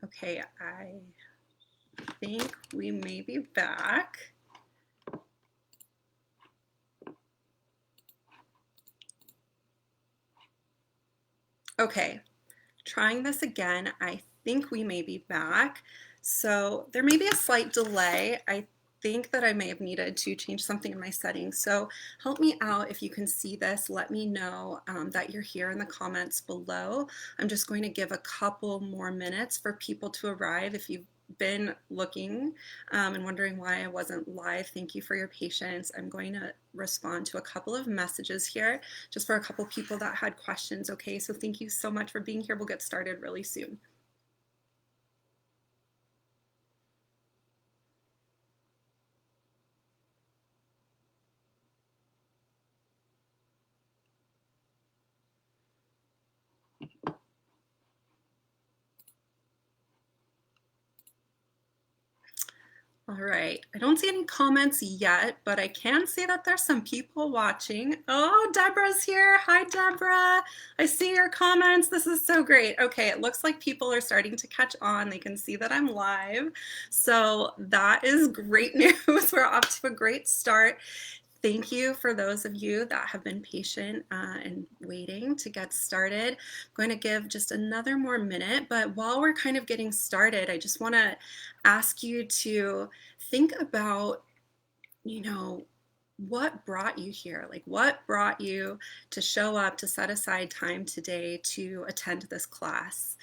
Okay, I think we may be back. Okay, trying this again. I think we may be back. So there may be a slight delay. I think that I may have needed to change something in my settings. So help me out if you can see this. Let me know that you're here in the comments below. I'm just going to give a couple more minutes for people to arrive. If you've been looking and wondering why I wasn't live, thank you for your patience. I'm going to respond to a couple of messages here just for a couple people that had questions. Okay, so thank you so much for being here. We'll get started really soon. All right, I don't see any comments yet, but I can see that there's some people watching. Oh, Deborah's here. Hi, Deborah. I see your comments. This is so great. Okay, it looks like people are starting to catch on. They can see that I'm live. So that is great news. We're off to a great start. Thank you for those of you that have been patient and waiting to get started. I'm going to give just another more minute, but while we're kind of getting started, I just want to ask you to think about, what brought you here? Like, what brought you to show up, to set aside time today to attend this class?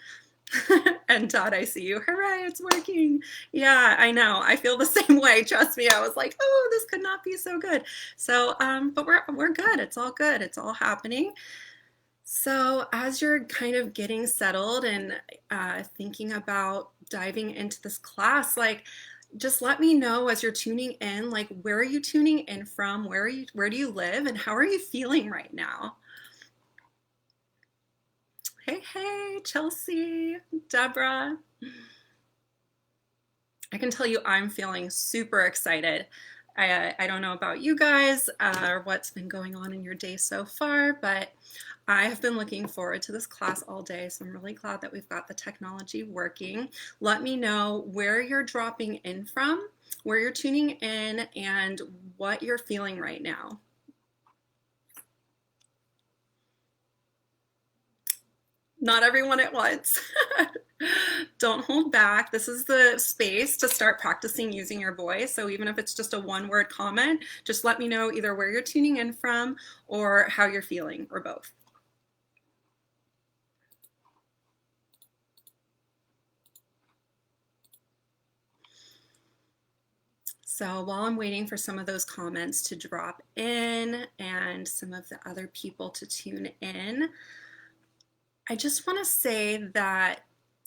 And Todd, I see you. Hooray, it's working. Yeah, I know. I feel the same way. Trust me. I was like, oh, this could not be so good. So, but we're good. It's all good. It's all happening. So as you're kind of getting settled and thinking about diving into this class, like, just let me know as you're tuning in, like, where are you tuning in from? Where do you live? And how are you feeling right now? Hey, Chelsea, Deborah. I can tell you I'm feeling super excited. I don't know about you guys or what's been going on in your day so far, but I have been looking forward to this class all day, so I'm really glad that we've got the technology working. Let me know where you're dropping in from, where you're tuning in, and what you're feeling right now. Not everyone at once. Don't hold back. This is the space to start practicing using your voice. So even if it's just a one-word comment, just let me know either where you're tuning in from or how you're feeling, or both. So while I'm waiting for some of those comments to drop in and some of the other people to tune in, I just want to say that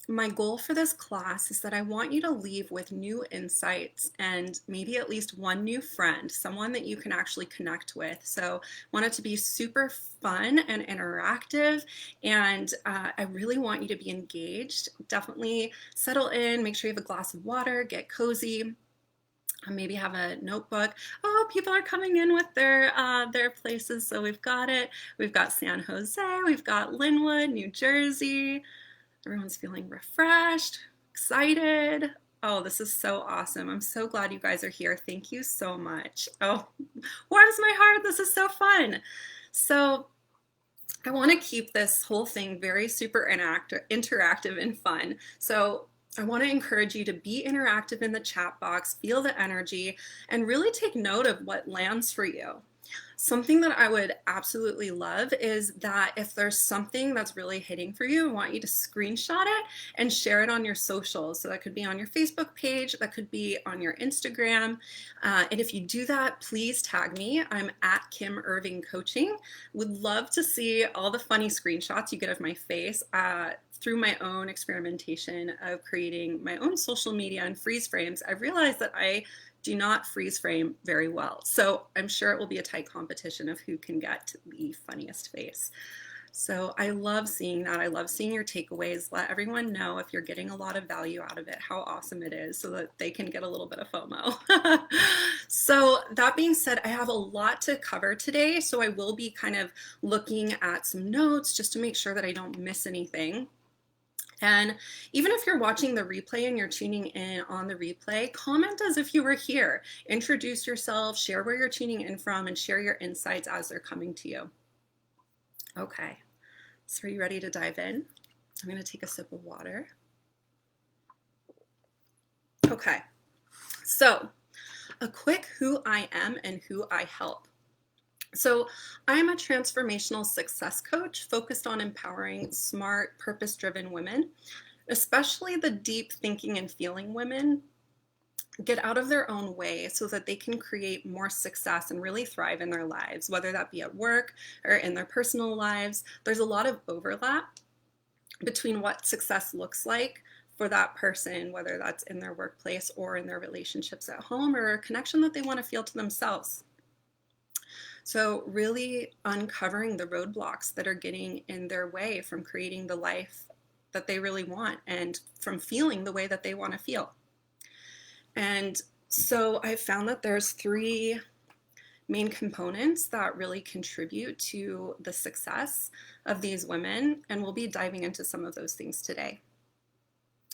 my goal for this class is that I want you to leave with new insights and maybe at least one new friend, someone that you can actually connect with. So I want it to be super fun and interactive, and I really want you to be engaged. Definitely settle in, make sure you have a glass of water, get cozy. Maybe have a notebook. Oh, people are coming in with their places, so we've got it. We've got San Jose, we've got Linwood, New Jersey. Everyone's feeling refreshed, excited. Oh, this is so awesome. I'm so glad you guys are here. Thank you so much. Oh, warms my heart. This is so fun. So I want to keep this whole thing very super interactive and fun. So I want to encourage you to be interactive in the chat box, feel the energy, and really take note of what lands for you. Something that I would absolutely love is that if there's something that's really hitting for you, I want you to screenshot it and share it on your socials. So that could be on your Facebook page, that could be on your Instagram. And if you do that, please tag me. I'm at Kim Irving Coaching. Would love to see all the funny screenshots you get of my face. Through my own experimentation of creating my own social media and freeze frames, I've realized that I do not freeze frame very well. So I'm sure it will be a tight competition of who can get the funniest face. So I love seeing that. I love seeing your takeaways. Let everyone know if you're getting a lot of value out of it, how awesome it is, so that they can get a little bit of FOMO. So that being said, I have a lot to cover today. So I will be kind of looking at some notes just to make sure that I don't miss anything. And even if you're watching the replay and you're tuning in on the replay, comment as if you were here. Introduce yourself, share where you're tuning in from, and share your insights as they're coming to you. Okay, so are you ready to dive in? I'm going to take a sip of water. Okay, so a quick who I am and who I help. So I'm a transformational success coach focused on empowering smart, purpose-driven women, especially the deep thinking and feeling women, get out of their own way so that they can create more success and really thrive in their lives, whether that be at work or in their personal lives. There's a lot of overlap between what success looks like for that person, whether that's in their workplace or in their relationships at home, or a connection that they want to feel to themselves. So really uncovering the roadblocks that are getting in their way from creating the life that they really want and from feeling the way that they want to feel. And so I found that there's three main components that really contribute to the success of these women, and we'll be diving into some of those things today.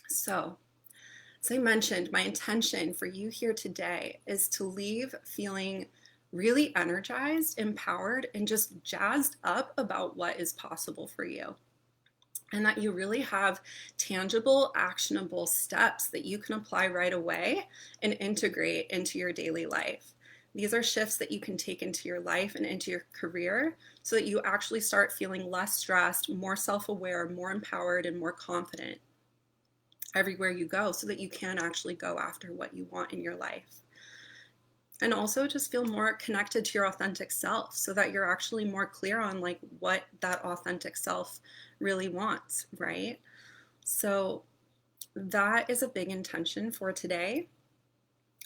So, as I mentioned, my intention for you here today is to leave feeling really energized, empowered, and just jazzed up about what is possible for you. And that you really have tangible, actionable steps that you can apply right away and integrate into your daily life. These are shifts that you can take into your life and into your career so that you actually start feeling less stressed, more self-aware, more empowered, and more confident everywhere you go, so that you can actually go after what you want in your life. And also just feel more connected to your authentic self, so that you're actually more clear on like what that authentic self really wants, right? So that is a big intention for today.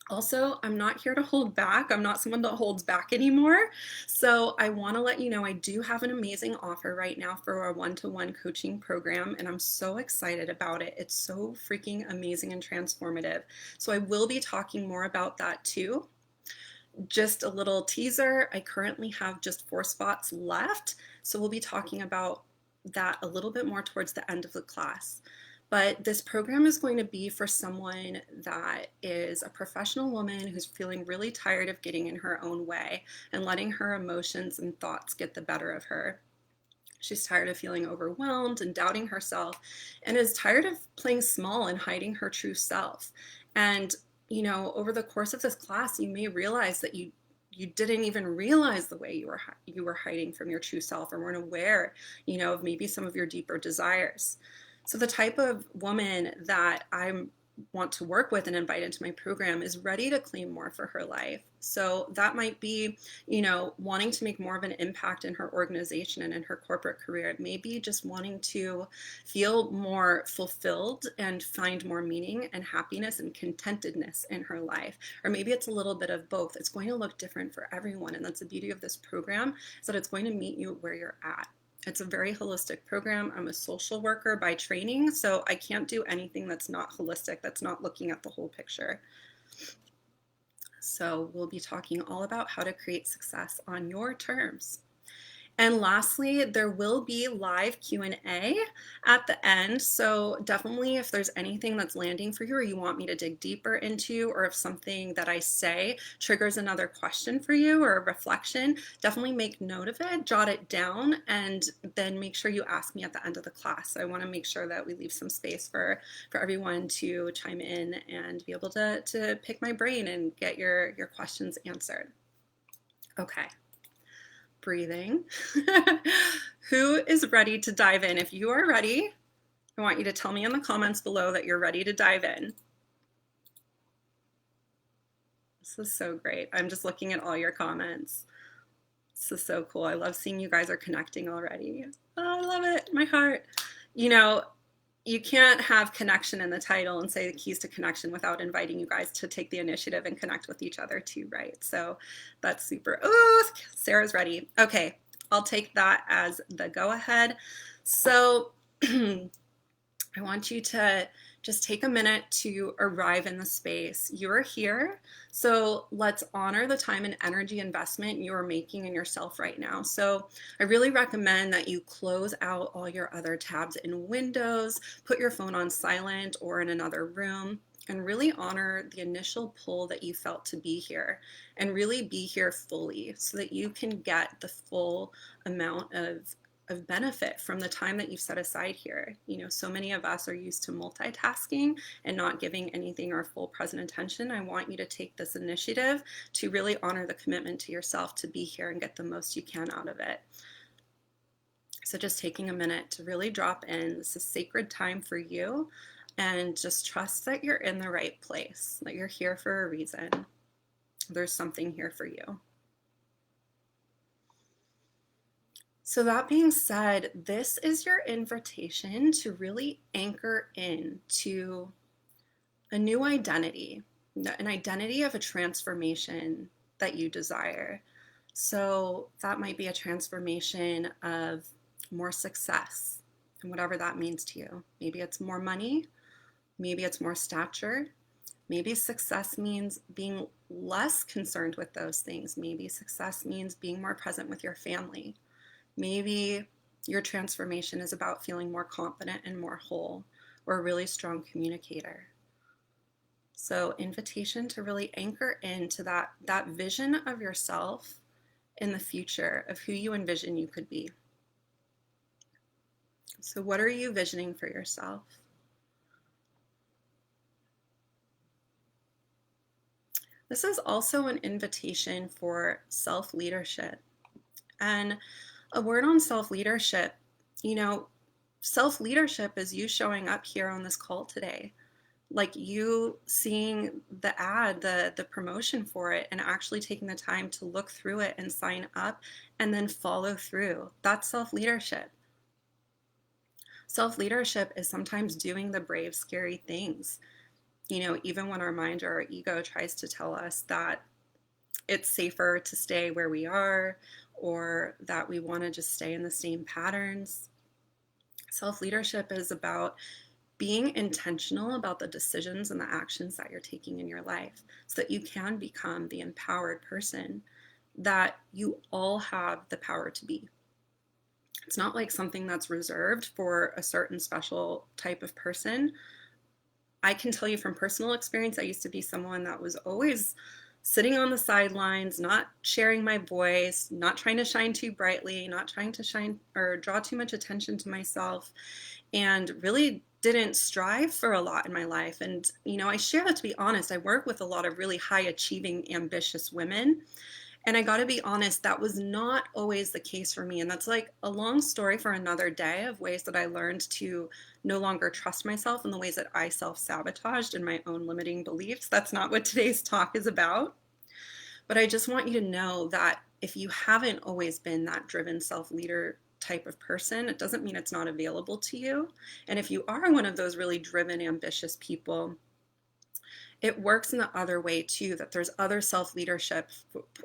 Also, I'm not here to hold back. I'm not someone that holds back anymore. So I want to let you know I do have an amazing offer right now for our one-to-one coaching program, and I'm so excited about it. It's so freaking amazing and transformative. So I will be talking more about that too. Just a little teaser, I currently have just 4 spots left, so we'll be talking about that a little bit more towards the end of the class. But this program is going to be for someone that is a professional woman who's feeling really tired of getting in her own way and letting her emotions and thoughts get the better of her. She's tired of feeling overwhelmed and doubting herself, and is tired of playing small and hiding her true self. And you know, over the course of this class, you may realize that you didn't even realize the way you were hiding from your true self, or weren't aware, you know, of maybe some of your deeper desires. So the type of woman that I'm want to work with and invite into my program is ready to claim more for her life. So that might be, you know, wanting to make more of an impact in her organization and in her corporate career. It may be just wanting to feel more fulfilled and find more meaning and happiness and contentedness in her life. Or maybe it's a little bit of both. It's going to look different for everyone. And that's the beauty of this program, is that it's going to meet you where you're at. It's a very holistic program. I'm a social worker by training, so I can't do anything that's not holistic, that's not looking at the whole picture. So we'll be talking all about how to create success on your terms. And lastly, there will be live Q&A at the end. So definitely, if there's anything that's landing for you or you want me to dig deeper into, or if something that I say triggers another question for you or a reflection, definitely make note of it, jot it down, and then make sure you ask me at the end of the class. So I want to make sure that we leave some space for everyone to chime in and be able to pick my brain and get your questions answered. Okay. Breathing. Who is ready to dive in? If you are ready, I want you to tell me in the comments below that you're ready to dive in. This is so great. I'm just looking at all your comments. This is so cool. I love seeing you guys are connecting already. Oh, I love it. My heart. You know, you can't have connection in the title and say the keys to connection without inviting you guys to take the initiative and connect with each other too, right? So that's super. Oh, Sarah's ready. Okay, I'll take that as the go ahead. So I want you to just take a minute to arrive in the space. You're here, so let's honor the time and energy investment you're making in yourself right now. So I really recommend that you close out all your other tabs in Windows, put your phone on silent or in another room, and really honor the initial pull that you felt to be here and really be here fully so that you can get the full amount of benefit from the time that you've set aside here. You know, so many of us are used to multitasking and not giving anything our full present attention. I want you to take this initiative to really honor the commitment to yourself to be here and get the most you can out of it. So just taking a minute to really drop in. This is sacred time for you, and just trust that you're in the right place, that you're here for a reason. There's something here for you. So that being said, this is your invitation to really anchor in to a new identity, an identity of a transformation that you desire. So that might be a transformation of more success, and whatever that means to you. Maybe it's more money, maybe it's more stature, maybe success means being less concerned with those things. Maybe success means being more present with your family. Maybe your transformation is about feeling more confident and more whole, or a really strong communicator. So invitation to really anchor into that vision of yourself in the future, of who you envision you could be. So what are you visioning for yourself? This is also an invitation for self-leadership. And a word on self-leadership, you know, self-leadership is you showing up here on this call today, like you seeing the ad, the promotion for it, and actually taking the time to look through it and sign up and then follow through. That's self-leadership. Self-leadership is sometimes doing the brave, scary things, you know, even when our mind or our ego tries to tell us that it's safer to stay where we are, or that we want to just stay in the same patterns. Self-leadership is about being intentional about the decisions and the actions that you're taking in your life so that you can become the empowered person that you all have the power to be. It's not like something that's reserved for a certain special type of person. I can tell you from personal experience, I used to be someone that was always sitting on the sidelines, not sharing my voice, not trying to shine too brightly, not trying to shine or draw too much attention to myself, and really didn't strive for a lot in my life. And, you know, I share that to be honest. I work with a lot of really high achieving, ambitious women. And I got to be honest, that was not always the case for me. And that's like a long story for another day of ways that I learned to no longer trust myself and the ways that I self-sabotaged in my own limiting beliefs. That's not what today's talk is about. But I just want you to know that if you haven't always been that driven self-leader type of person, it doesn't mean it's not available to you. And if you are one of those really driven, ambitious people, it works in the other way too, that there's other self-leadership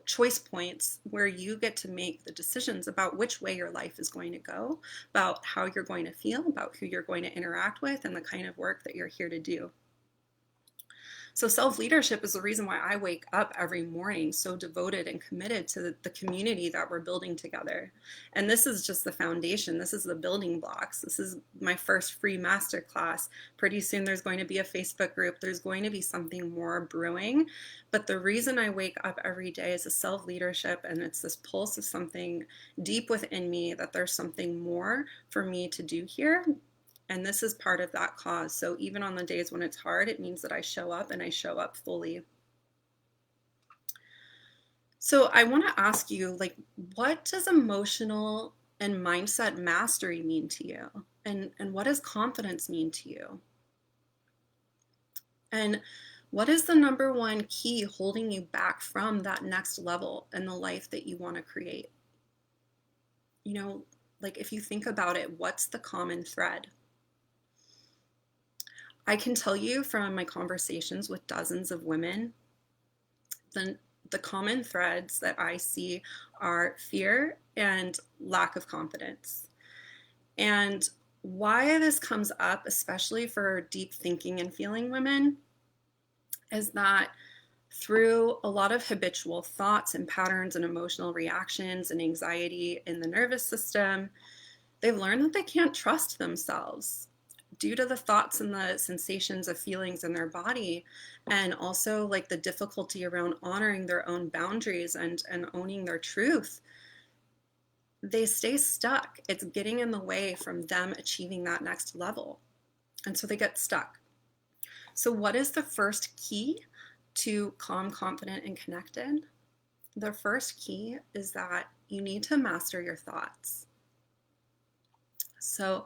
choice points where you get to make the decisions about which way your life is going to go, about how you're going to feel, about who you're going to interact with, and the kind of work that you're here to do. So self-leadership is the reason why I wake up every morning so devoted and committed to the community that we're building together. And this is just the foundation. This is the building blocks. This is my first free masterclass. Pretty soon there's going to be a Facebook group. There's going to be something more brewing. But the reason I wake up every day is a self-leadership, and it's this pulse of something deep within me that there's something more for me to do here. And this is part of that cause. So even on the days when it's hard, it means that I show up and I show up fully. So I want to ask you, like, what does emotional and mindset mastery mean to you? And what does confidence mean to you? And what is the number one key holding you back from that next level and the life that you want to create? You know, like if you think about it, what's the common thread? I can tell you from my conversations with dozens of women, the the common threads that I see are fear and lack of confidence. And why this comes up, especially for deep thinking and feeling women, is that through a lot of habitual thoughts and patterns and emotional reactions and anxiety in the nervous system, they've learned that they can't trust themselves due to the thoughts and the sensations of feelings in their body, and also like the difficulty around honoring their own boundaries and owning their truth. They stay stuck. It's getting in the way from them achieving that next level. And so they get stuck. So what is the first key to calm, confident, and connected? The first key is that you need to master your thoughts. So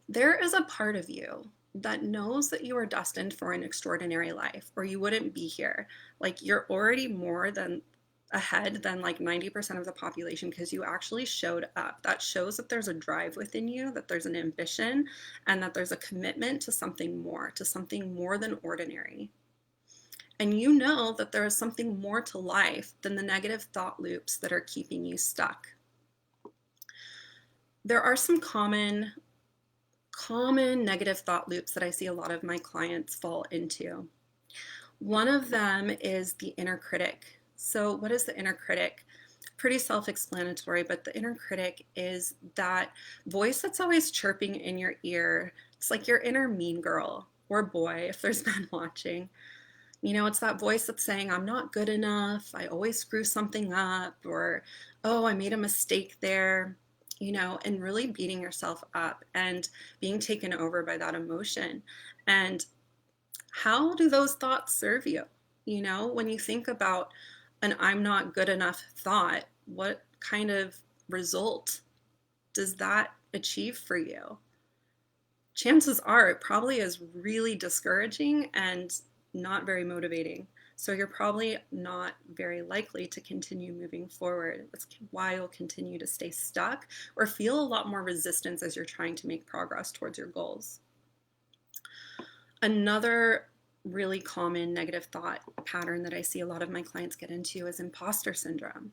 there is a part of you that knows that you are destined for an extraordinary life, or you wouldn't be here. Like, you're already more than ahead than like 90% of the population because you actually showed up. That shows that there's a drive within you, that there's an ambition, and that there's a commitment to something more than ordinary. And you know that there is something more to life than the negative thought loops that are keeping you stuck. There are some common negative thought loops that I see a lot of my clients fall into. One of them is the inner critic. So what is the inner critic? Pretty self-explanatory, but the inner critic is that voice that's always chirping in your ear. It's like your inner mean girl or boy, if there's men watching. You know, it's that voice that's saying, I'm not good enough, I always screw something up, or, oh, I made a mistake there, you know, and really beating yourself up and being taken over by that emotion. And how do those thoughts serve you? You know, when you think about an I'm not good enough thought, what kind of result does that achieve for you? Chances are it probably is really discouraging and not very motivating. So you're probably not very likely to continue moving forward. That's why you'll continue to stay stuck or feel a lot more resistance as you're trying to make progress towards your goals. Another really common negative thought pattern that I see a lot of my clients get into is imposter syndrome.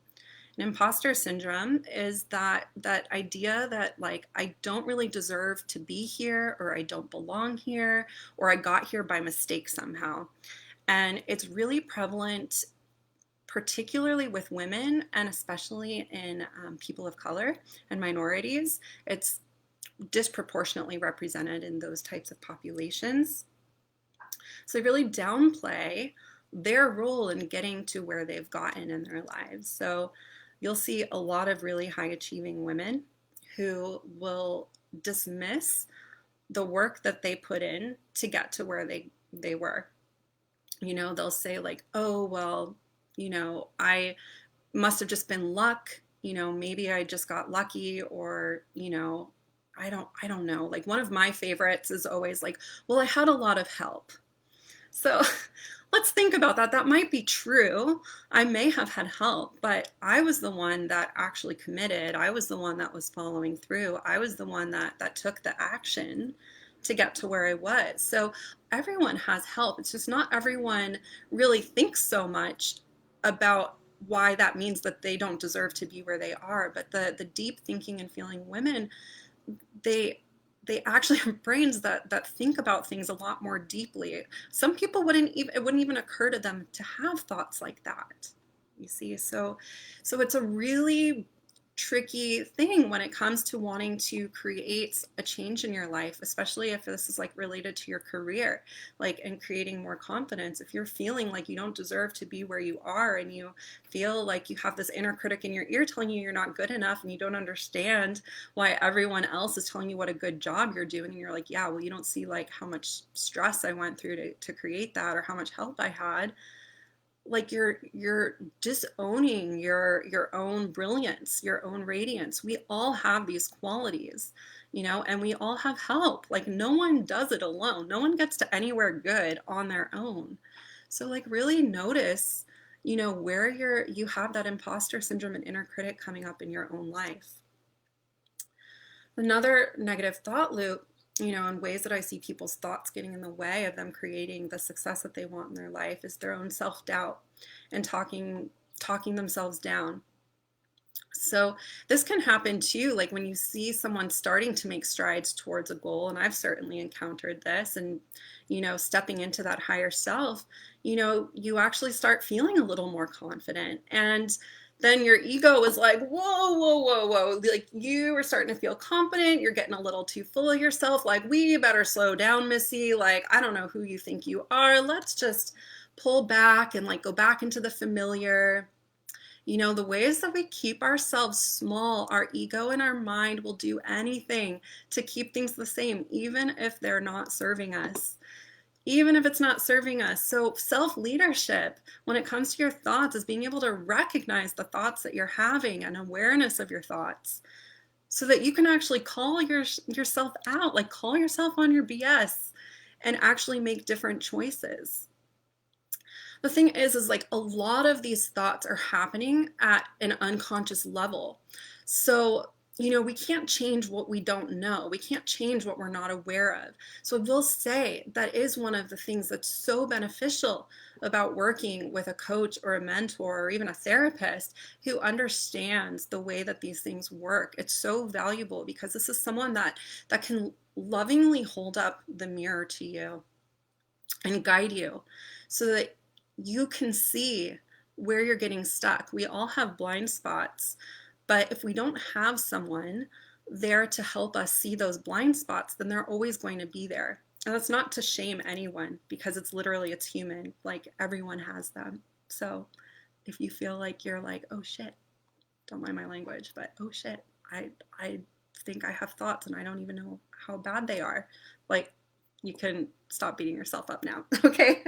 And imposter syndrome is that idea that like I don't really deserve to be here, or I don't belong here, or I got here by mistake somehow. And it's really prevalent, particularly with women, and especially in people of color and minorities. It's disproportionately represented in those types of populations. So they really downplay their role in getting to where they've gotten in their lives. So you'll see a lot of really high achieving women who will dismiss the work that they put in to get to where they were. You know, they'll say like, oh, well, you know, I must have just been luck. You know, maybe I just got lucky, or, you know, I don't know. Like, one of my favorites is always like, well, I had a lot of help. So let's think about that. That might be true. I may have had help, but I was the one that actually committed. I was the one that was following through. I was the one that took the action to get to where I was. So everyone has help. It's just not everyone really thinks so much about why that means that they don't deserve to be where they are. But the deep thinking and feeling women, they actually have brains that think about things a lot more deeply. Some people it wouldn't even occur to them to have thoughts like that. You see, so it's a really tricky thing when it comes to wanting to create a change in your life, especially if this is like related to your career, like, and creating more confidence. If you're feeling like you don't deserve to be where you are, and you feel like you have this inner critic in your ear telling you you're not good enough, and you don't understand why everyone else is telling you what a good job you're doing, and you're like, yeah, well, you don't see like how much stress I went through to create that, or how much help I had. Like, you're disowning your own brilliance, your own radiance. We all have these qualities, you know, and we all have help. Like, no one does it alone. No one gets to anywhere good on their own. So like, really notice, you know, where you have that imposter syndrome and inner critic coming up in your own life. Another negative thought loop, you know, in ways that I see people's thoughts getting in the way of them creating the success that they want in their life, is their own self-doubt and talking talking themselves down. So this can happen too, like when you see someone starting to make strides towards a goal, and I've certainly encountered this, and stepping into that higher self, you actually start feeling a little more confident. And then your ego is like, whoa, whoa, whoa, whoa. Like you are starting to feel confident. You're getting a little too full of yourself. Like, we better slow down, Missy. Like, I don't know who you think you are. Let's just pull back and like go back into the familiar. The ways that we keep ourselves small, our ego and our mind will do anything to keep things the same, even if they're not serving us. Even if it's not serving us. So self-leadership, when it comes to your thoughts, is being able to recognize the thoughts that you're having and awareness of your thoughts so that you can actually call yourself out, like call yourself on your BS and actually make different choices. The thing is like a lot of these thoughts are happening at an unconscious level. So, we can't change what we don't know. We can't change what we're not aware of. So I will say that is one of the things that's so beneficial about working with a coach or a mentor or even a therapist who understands the way that these things work. It's so valuable because this is someone that can lovingly hold up the mirror to you and guide you so that you can see where you're getting stuck. We all have blind spots, but if we don't have someone there to help us see those blind spots, then they're always going to be there. And that's not to shame anyone because it's human. Like everyone has them. So if you feel like you're like, oh shit, don't mind my language, but oh shit, I think I have thoughts and I don't even know how bad they are. Like, you can stop beating yourself up now, okay?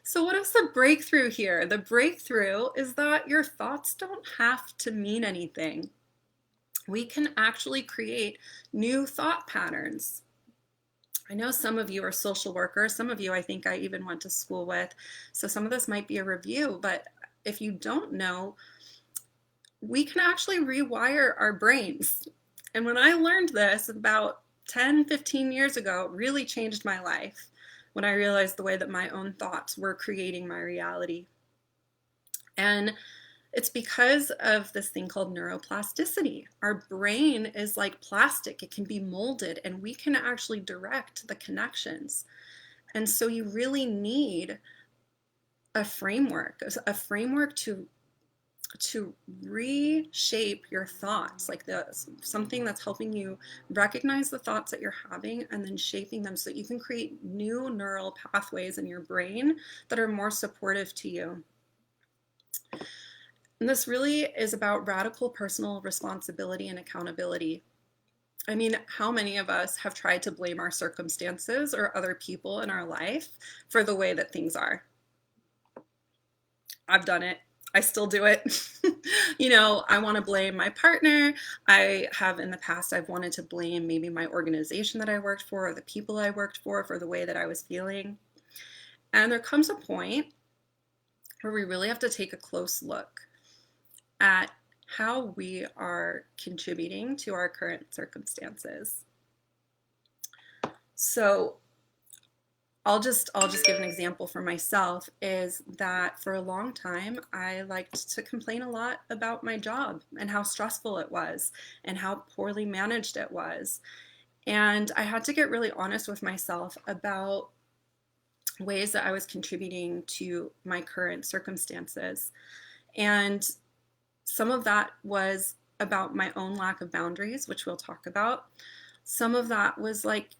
So what is the breakthrough here? The breakthrough is that your thoughts don't have to mean anything. We can actually create new thought patterns. I know some of you are social workers. Some of you I think I even went to school with. So some of this might be a review, but if you don't know, we can actually rewire our brains. And when I learned this about 10, 15 years ago, it really changed my life when I realized the way that my own thoughts were creating my reality. And it's because of this thing called neuroplasticity. Our brain is like plastic. It can be molded and we can actually direct the connections. And so you really need a framework to reshape your thoughts, like something that's helping you recognize the thoughts that you're having and then shaping them so that you can create new neural pathways in your brain that are more supportive to you. And this really is about radical personal responsibility and accountability. I mean, how many of us have tried to blame our circumstances or other people in our life for the way that things are? I've done it. I still do it. I want to blame my partner. I have in the past, I've wanted to blame maybe my organization that I worked for or the people I worked for the way that I was feeling. And there comes a point where we really have to take a close look at how we are contributing to our current circumstances. So I'll just give an example for myself, is that for a long time I liked to complain a lot about my job and how stressful it was and how poorly managed it was. And I had to get really honest with myself about ways that I was contributing to my current circumstances. And some of that was about my own lack of boundaries, which we'll talk about. Some of that was like,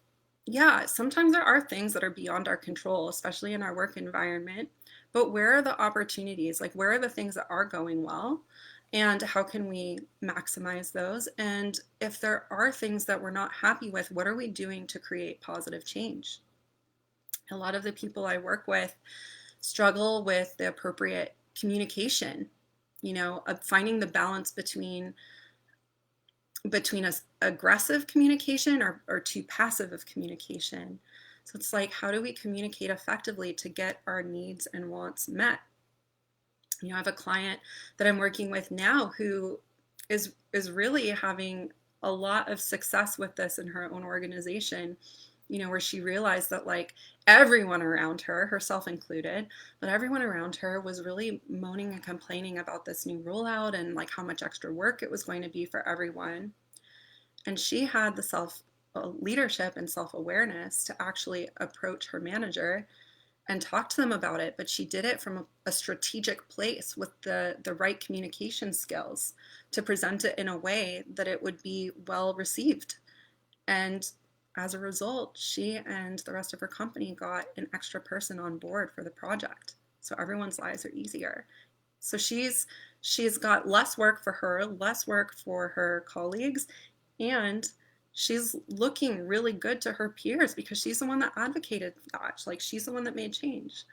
yeah, sometimes there are things that are beyond our control, especially in our work environment, but where are the opportunities? Like, where are the things that are going well? And how can we maximize those? And if there are things that we're not happy with, what are we doing to create positive change? A lot of the people I work with struggle with the appropriate communication, of finding the balance between us aggressive communication or too passive of communication. So it's like, how do we communicate effectively to get our needs and wants met? I have a client that I'm working with now who is really having a lot of success with this in her own organization. where she realized that like everyone around her, herself included, but everyone around her was really moaning and complaining about this new rollout and like how much extra work it was going to be for everyone. And she had the self leadership and self awareness to actually approach her manager and talk to them about it, but she did it from a strategic place with the right communication skills to present it in a way that it would be well received. And as a result, she and the rest of her company got an extra person on board for the project. So everyone's lives are easier. So she's got less work for her, less work for her colleagues, and she's looking really good to her peers because she's the one that advocated that. Like she's the one that made change.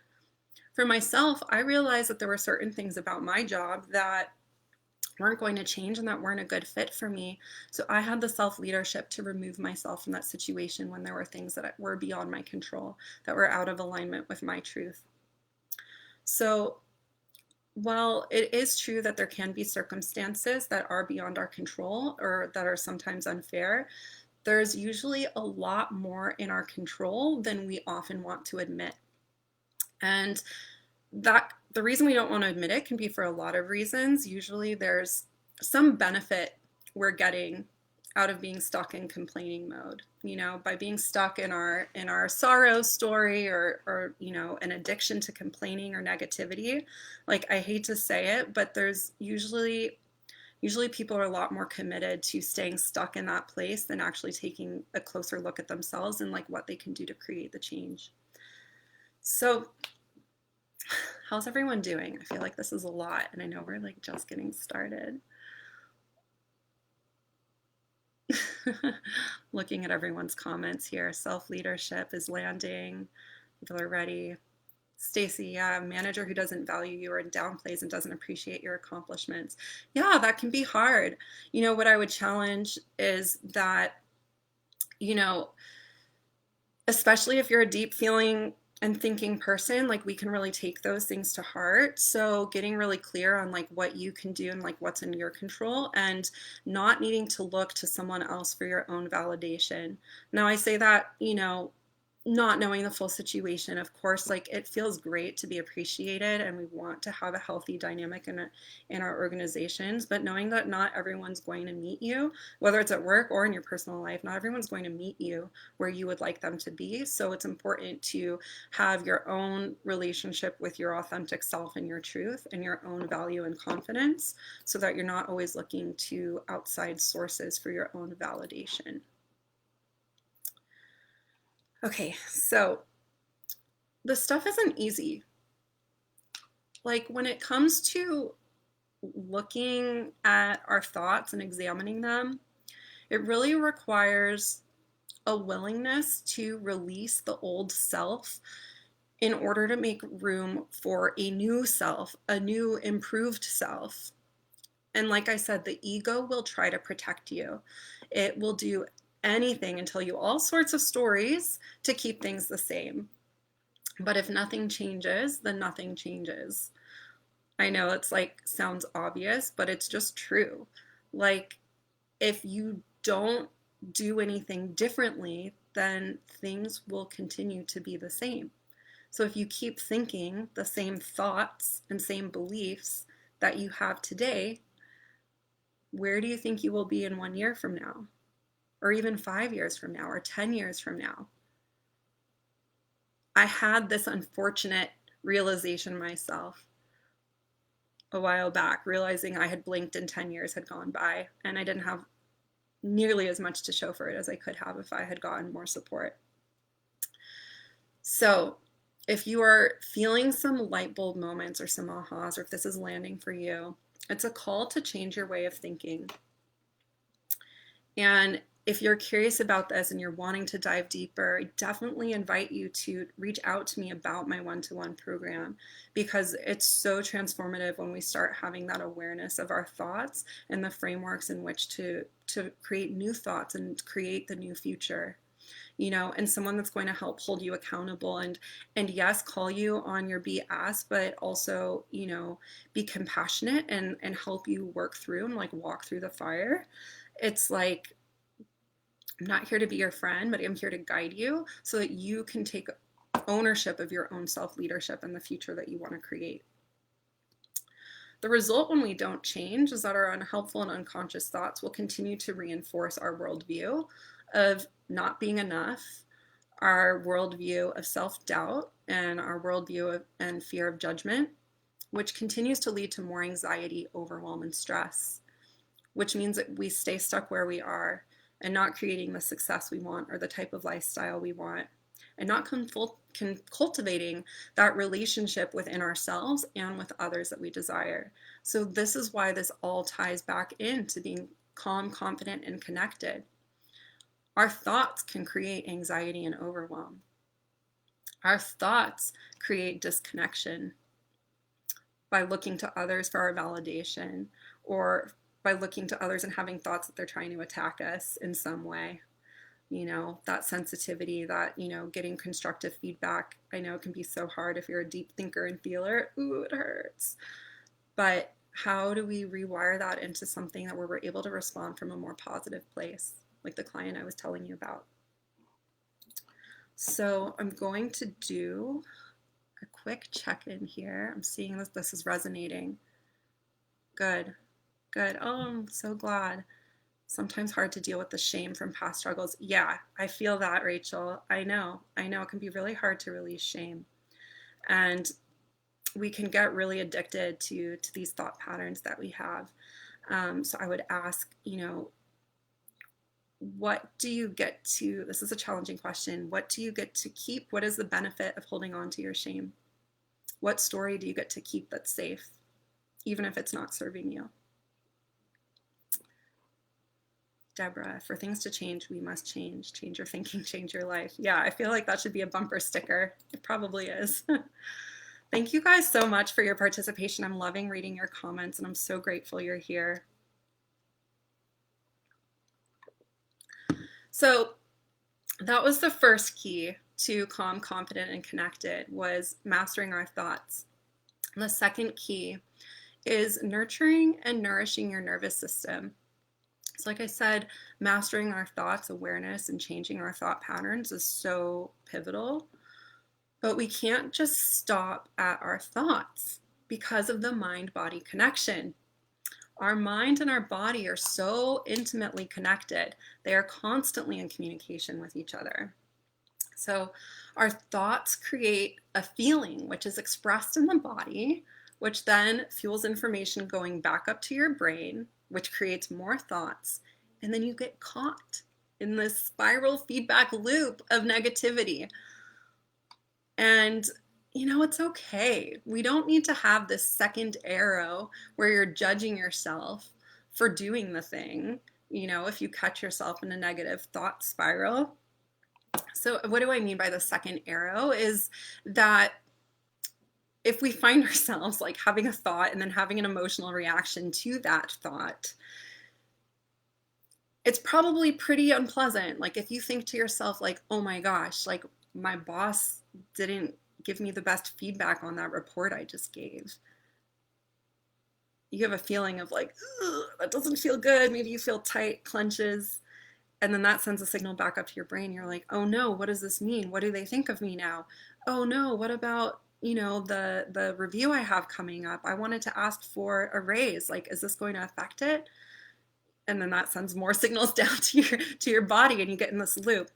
For myself, I realized that there were certain things about my job that weren't going to change and that weren't a good fit for me. So I had the self-leadership to remove myself from that situation when there were things that were beyond my control, that were out of alignment with my truth. So while it is true that there can be circumstances that are beyond our control or that are sometimes unfair, there's usually a lot more in our control than we often want to admit. And that the reason we don't want to admit it can be for a lot of reasons. Usually there's some benefit we're getting out of being stuck in complaining mode, by being stuck in our sorrow story or an addiction to complaining or negativity. Like, I hate to say it, but there's usually people are a lot more committed to staying stuck in that place than actually taking a closer look at themselves and like what they can do to create the change. So how's everyone doing? I feel like this is a lot, and I know we're like just getting started. Looking at everyone's comments here, self-leadership is landing. People are ready. Stacy, yeah, a manager who doesn't value you or downplays and doesn't appreciate your accomplishments. Yeah, that can be hard. What I would challenge is that, especially if you're a deep feeling and thinking person, like we can really take those things to heart. So getting really clear on like what you can do and like what's in your control and not needing to look to someone else for your own validation. Now I say that, not knowing the full situation, of course, like it feels great to be appreciated and we want to have a healthy dynamic in our organizations, but knowing that not everyone's going to meet you, whether it's at work or in your personal life, not everyone's going to meet you where you would like them to be. So it's important to have your own relationship with your authentic self and your truth and your own value and confidence so that you're not always looking to outside sources for your own validation. Okay, so this stuff isn't easy. Like when it comes to looking at our thoughts and examining them, it really requires a willingness to release the old self in order to make room for a new self, a new improved self. And like I said, the ego will try to protect you. It will do anything and tell you all sorts of stories to keep things the same. But if nothing changes, then nothing changes. I know it's like sounds obvious, but it's just true. Like if you don't do anything differently, then things will continue to be the same. So if you keep thinking the same thoughts and same beliefs that you have today, where do you think you will be in 1 year from now? Or even 5 years from now, or 10 years from now? I had this unfortunate realization myself a while back, realizing I had blinked and 10 years had gone by, and I didn't have nearly as much to show for it as I could have if I had gotten more support. So if you are feeling some light bulb moments or some ahas, or if this is landing for you, it's a call to change your way of thinking. And if you're curious about this and you're wanting to dive deeper, I definitely invite you to reach out to me about my one-to-one program, because it's so transformative when we start having that awareness of our thoughts and the frameworks in which to create new thoughts and create the new future. And someone that's going to help hold you accountable and yes, call you on your BS, but also, be compassionate and help you work through and like walk through the fire. It's like I'm not here to be your friend, but I'm here to guide you so that you can take ownership of your own self-leadership and the future that you want to create. The result when we don't change is that our unhelpful and unconscious thoughts will continue to reinforce our worldview of not being enough, our worldview of self-doubt, and our worldview and fear of judgment, which continues to lead to more anxiety, overwhelm, and stress, which means that we stay stuck where we are and not creating the success we want or the type of lifestyle we want, and not cultivating that relationship within ourselves and with others that we desire. So this is why this all ties back into being calm, confident, and connected. Our thoughts can create anxiety and overwhelm. Our thoughts create disconnection by looking to others for our validation, or by looking to others and having thoughts that they're trying to attack us in some way. That sensitivity, that, getting constructive feedback. I know it can be so hard if you're a deep thinker and feeler. Ooh, it hurts. But how do we rewire that into something that where we're able to respond from a more positive place, like the client I was telling you about? So I'm going to do a quick check-in here. I'm seeing that this is resonating. Good, good. Oh, I'm so glad. Sometimes hard to deal with the shame from past struggles. Yeah, I feel that, Rachel. I know it can be really hard to release shame. And we can get really addicted to these thought patterns that we have. So I would ask, what do you get to, this is a challenging question, what do you get to keep? What is the benefit of holding on to your shame? What story do you get to keep that's safe, even if it's not serving you? Deborah, for things to change, we must change. Change your thinking, change your life. Yeah, I feel like that should be a bumper sticker. It probably is. Thank you guys so much for your participation. I'm loving reading your comments, and I'm so grateful you're here. So that was the first key to calm, confident, and connected, was mastering our thoughts. And the second key is nurturing and nourishing your nervous system. So like I said, mastering our thoughts, awareness, and changing our thought patterns is so pivotal. But we can't just stop at our thoughts because of the mind-body connection. Our mind and our body are so intimately connected. They are constantly in communication with each other. So our thoughts create a feeling which is expressed in the body, which then fuels information going back up to your brain, which creates more thoughts. And then you get caught in this spiral feedback loop of negativity. And it's okay. We don't need to have this second arrow where you're judging yourself for doing the thing, if you catch yourself in a negative thought spiral. So what do I mean by the second arrow is that if we find ourselves like having a thought and then having an emotional reaction to that thought, it's probably pretty unpleasant. Like if you think to yourself like, oh my gosh, like my boss didn't give me the best feedback on that report I just gave. You have a feeling of like, that doesn't feel good. Maybe you feel tight, clenches. And then that sends a signal back up to your brain. You're like, oh no, what does this mean? What do they think of me now? Oh no, what about, the review I have coming up? I wanted to ask for a raise. Like, is this going to affect it? And then that sends more signals down to your body, and you get in this loop.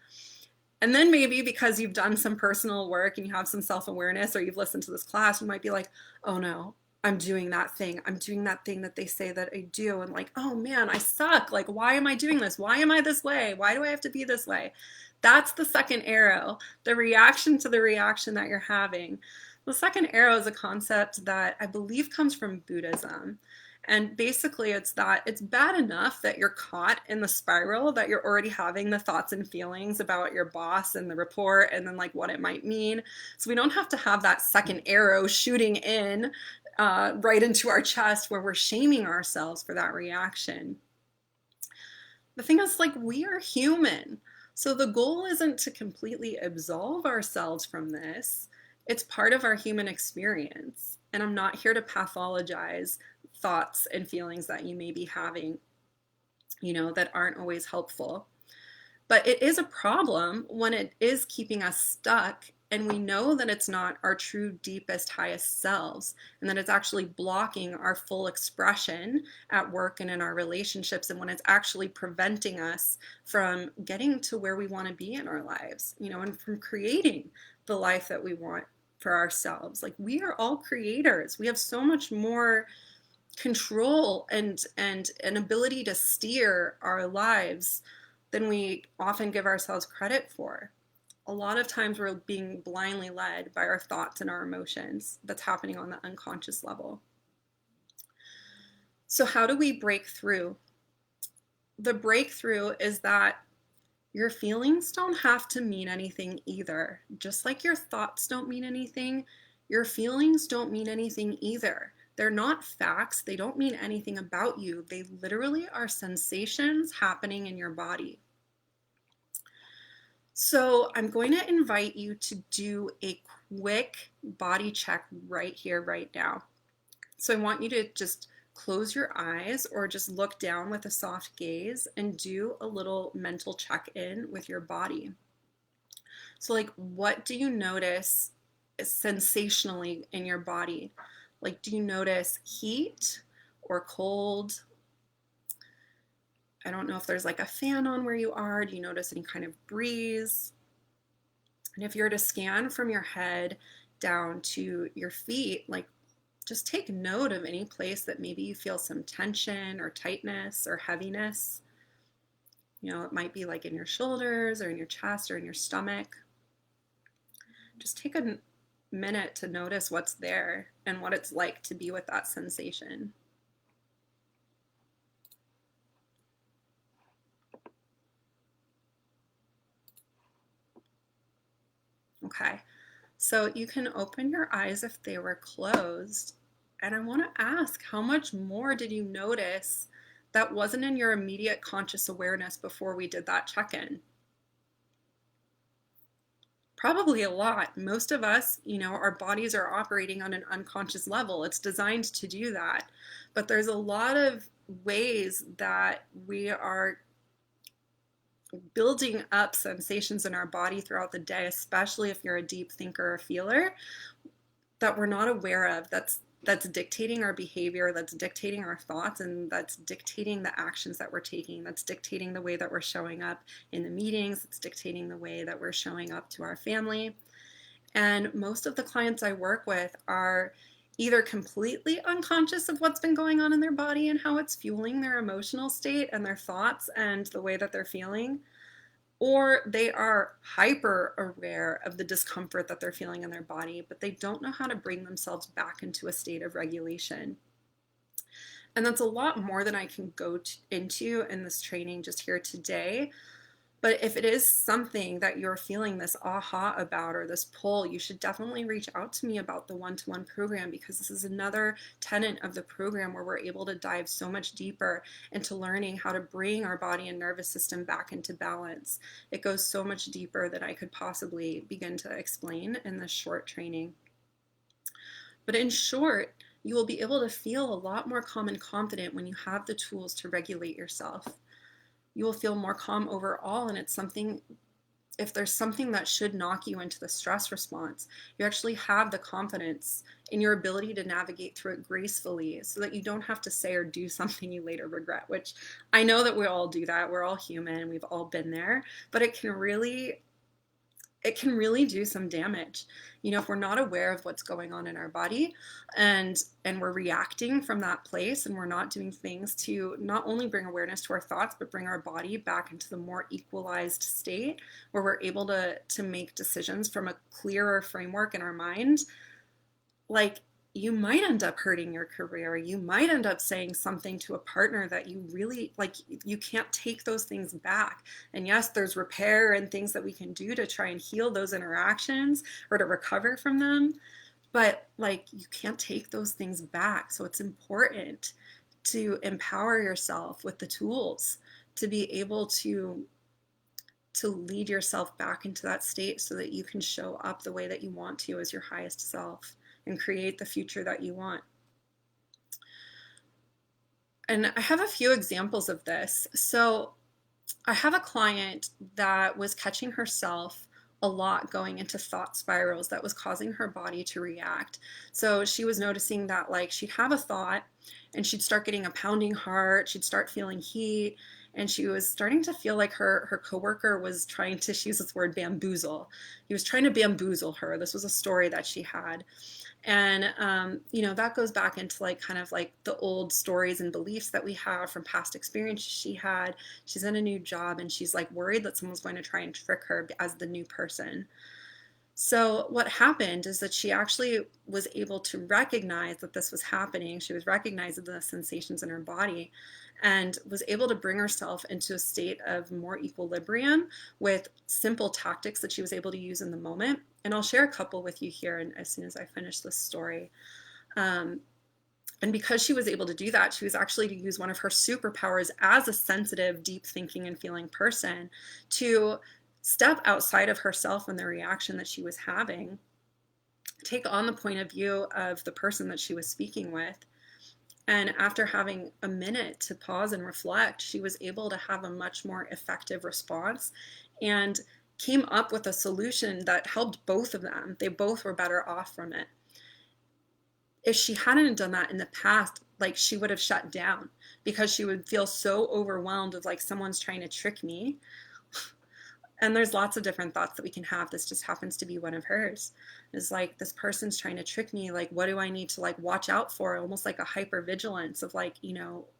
And then maybe because you've done some personal work and you have some self-awareness, or you've listened to this class, you might be like, oh no, I'm doing that thing. I'm doing that thing that they say that I do. And like, oh man, I suck. Like, why am I doing this? Why am I this way? Why do I have to be this way? That's the second arrow, the reaction to the reaction that you're having. The second arrow is a concept that I believe comes from Buddhism. And basically it's that it's bad enough that you're caught in the spiral, that you're already having the thoughts and feelings about your boss and the report and then like what it might mean. So we don't have to have that second arrow shooting in right into our chest where we're shaming ourselves for that reaction. The thing is, like, we are human. So the goal isn't to completely absolve ourselves from this. It's part of our human experience. And I'm not here to pathologize thoughts and feelings that you may be having, that aren't always helpful. But it is a problem when it is keeping us stuck and we know that it's not our true, deepest, highest selves, and that it's actually blocking our full expression at work and in our relationships, and when it's actually preventing us from getting to where we want to be in our lives, and from creating the life that we want for ourselves. Like, we are all creators. We have so much more control and an ability to steer our lives than we often give ourselves credit for. A lot of times we're being blindly led by our thoughts and our emotions that's happening on the unconscious level. So how do we break through? The breakthrough is that your feelings don't have to mean anything either. Just like your thoughts don't mean anything, your feelings don't mean anything either. They're not facts. They don't mean anything about you. They literally are sensations happening in your body. So I'm going to invite you to do a quick body check right here, right now. So I want you to just close your eyes or just look down with a soft gaze and do a little mental check-in with your body. So like, what do you notice sensationally in your body? Like, do you notice heat or cold? I don't know if there's like a fan on where you are. Do you notice any kind of breeze? And if you were to scan from your head down to your feet, like, just take note of any place that maybe you feel some tension or tightness or heaviness. It might be like in your shoulders or in your chest or in your stomach. Just take a minute to notice what's there and what it's like to be with that sensation. Okay, so you can open your eyes if they were closed. And I want to ask, how much more did you notice that wasn't in your immediate conscious awareness before we did that check-in? Probably a lot. Most of us, our bodies are operating on an unconscious level. It's designed to do that. But there's a lot of ways that we are building up sensations in our body throughout the day, especially if you're a deep thinker or feeler, that we're not aware of. That's dictating our behavior, that's dictating our thoughts, and that's dictating the actions that we're taking. That's dictating the way that we're showing up in the meetings. It's dictating the way that we're showing up to our family. And most of the clients I work with are either completely unconscious of what's been going on in their body and how it's fueling their emotional state and their thoughts and the way that they're feeling, or they are hyper aware of the discomfort that they're feeling in their body, but they don't know how to bring themselves back into a state of regulation. And that's a lot more than I can go into in this training just here today. But if it is something that you're feeling this aha about or this pull, you should definitely reach out to me about the one-to-one program, because this is another tenet of the program where we're able to dive so much deeper into learning how to bring our body and nervous system back into balance. It goes so much deeper than I could possibly begin to explain in this short training. But in short, you will be able to feel a lot more calm and confident when you have the tools to regulate yourself. You will feel more calm overall, and it's something, if there's something that should knock you into the stress response, you actually have the confidence in your ability to navigate through it gracefully so that you don't have to say or do something you later regret, which I know that we all do that. We're all human, we've all been there, but it can really do some damage. If we're not aware of what's going on in our body and we're reacting from that place, and we're not doing things to not only bring awareness to our thoughts, but bring our body back into the more equalized state where we're able to make decisions from a clearer framework in our mind, like, you might end up hurting your career. You might end up saying something to a partner that you really like. You can't take those things back. And yes, there's repair and things that we can do to try and heal those interactions or to recover from them. But like, you can't take those things back. So it's important to empower yourself with the tools to be able to lead yourself back into that state so that you can show up the way that you want to as your highest self and create the future that you want. And I have a few examples of this. So I have a client that was catching herself a lot going into thought spirals that was causing her body to react. So she was noticing that like she'd have a thought and she'd start getting a pounding heart, she'd start feeling heat, and she was starting to feel like her coworker was trying to, she used this word bamboozle. He was trying to bamboozle her. This was a story that she had. And, that goes back into like kind of like the old stories and beliefs that we have from past experiences she had. She's in a new job and she's like worried that someone's going to try and trick her as the new person. So what happened is that she actually was able to recognize that this was happening. She was recognizing the sensations in her body and was able to bring herself into a state of more equilibrium with simple tactics that she was able to use in the moment. And I'll share a couple with you here and as soon as I finish this story. Um, and because she was able to do that, she was actually to use one of her superpowers as a sensitive, deep thinking and feeling person to step outside of herself and the reaction that she was having, take on the point of view of the person that she was speaking with. And after having a minute to pause and reflect, she was able to have a much more effective response and came up with a solution that helped both of them. They both were better off from it. If she hadn't done that in the past, like she would have shut down because she would feel so overwhelmed of like someone's trying to trick me. And there's lots of different thoughts that we can have. This just happens to be one of hers. It's like, this person's trying to trick me. Like, what do I need to like watch out for? Almost like a hyper vigilance of like,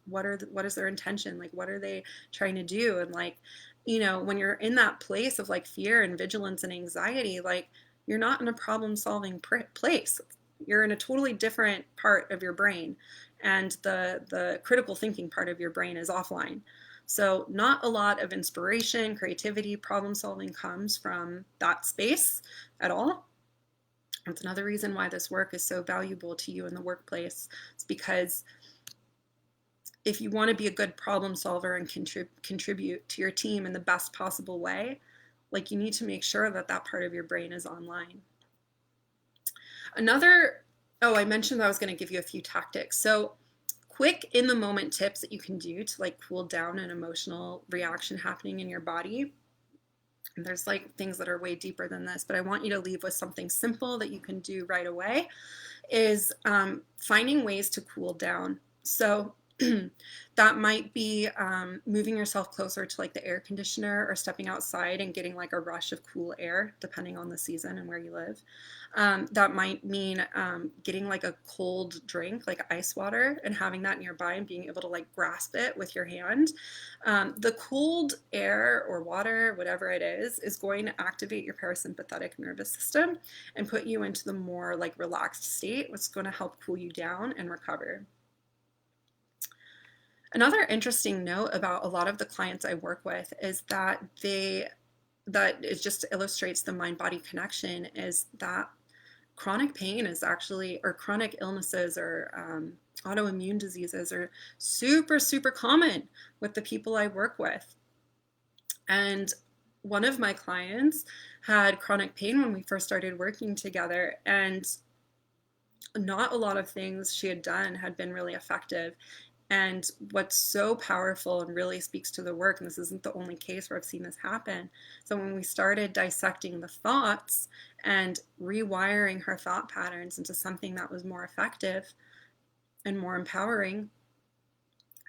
what is their intention? Like, what are they trying to do? And like, when you're in that place of like fear and vigilance and anxiety, like you're not in a problem solving place. You're in a totally different part of your brain. And the critical thinking part of your brain is offline. So not a lot of inspiration, creativity, problem solving comes from that space at all. That's another reason why this work is so valuable to you in the workplace. It's because if you want to be a good problem solver and contribute to your team in the best possible way, like you need to make sure that that part of your brain is online. I mentioned that I was going to give you a few tactics. So quick in the moment tips that you can do to like cool down an emotional reaction happening in your body. And there's like things that are way deeper than this, but I want you to leave with something simple that you can do right away is finding ways to cool down. So that might be moving yourself closer to like the air conditioner or stepping outside and getting like a rush of cool air, depending on the season and where you live. That might mean getting like a cold drink, like ice water, and having that nearby and being able to like grasp it with your hand. The cold air or water, whatever it is going to activate your parasympathetic nervous system and put you into the more like relaxed state, which is going to help cool you down and recover. Another interesting note about a lot of the clients I work with is that it just illustrates the mind-body connection is that chronic pain is actually, or chronic illnesses or autoimmune diseases are super, super common with the people I work with. And one of my clients had chronic pain when we first started working together, and not a lot of things she had done had been really effective. And what's so powerful and really speaks to the work, and this isn't the only case where I've seen this happen, so when we started dissecting the thoughts and rewiring her thought patterns into something that was more effective and more empowering,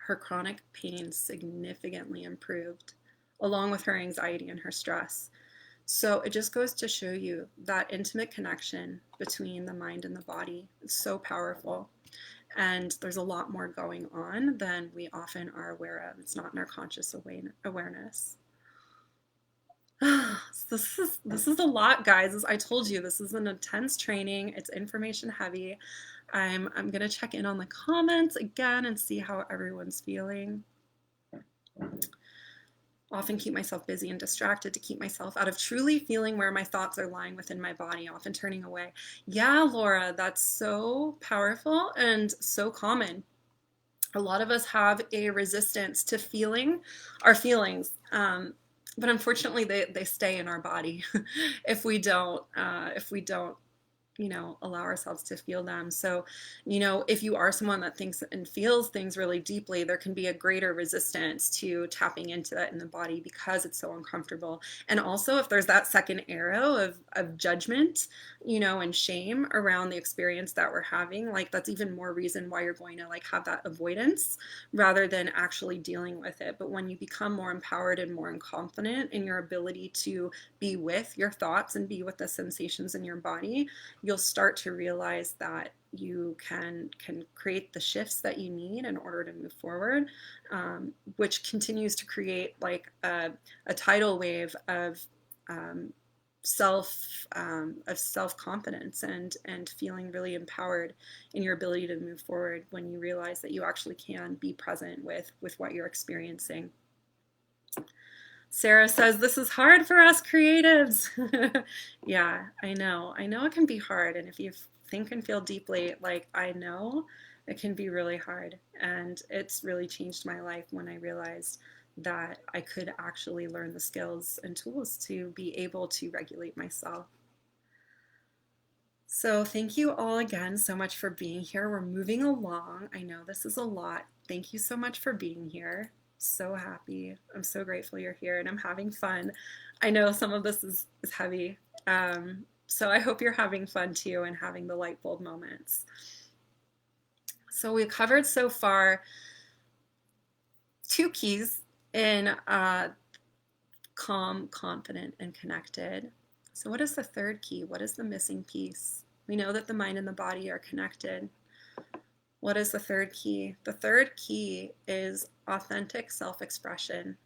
her chronic pain significantly improved, along with her anxiety and her stress. So it just goes to show you that intimate connection between the mind and the body is so powerful. And there's a lot more going on than we often are aware of. It's not in our conscious awareness. This is a lot, guys. As I told you, this is an intense training. It's information heavy. I'm gonna check in on the comments again and see how everyone's feeling. Often keep myself busy and distracted to keep myself out of truly feeling where my thoughts are lying within my body, often turning away. Yeah, Laura, that's so powerful and so common. A lot of us have a resistance to feeling our feelings, but unfortunately they stay in our body if we don't allow ourselves to feel them. So, if you are someone that thinks and feels things really deeply, there can be a greater resistance to tapping into that in the body because it's so uncomfortable. And also, if there's that second arrow of judgment, and shame around the experience that we're having, like that's even more reason why you're going to like have that avoidance rather than actually dealing with it. But when you become more empowered and more confident in your ability to be with your thoughts and be with the sensations in your body, you'll start to realize that you can create the shifts that you need in order to move forward, which continues to create like a tidal wave of self-confidence and feeling really empowered in your ability to move forward when you realize that you actually can be present with what you're experiencing. Sarah says, this is hard for us creatives. Yeah, I know it can be hard. And if you think and feel deeply, like I know it can be really hard. And it's really changed my life when I realized that I could actually learn the skills and tools to be able to regulate myself. So thank you all again so much for being here. We're moving along. I know this is a lot. Thank you so much for being here. So happy. I'm so grateful you're here and I'm having fun. I know some of this is heavy. So I hope you're having fun too and having the light bulb moments. So we've covered so far 2 keys in calm, confident, and connected. So what is the 3rd key? What is the missing piece? We know that the mind and the body are connected. What is the 3rd key? The 3rd key is authentic self-expression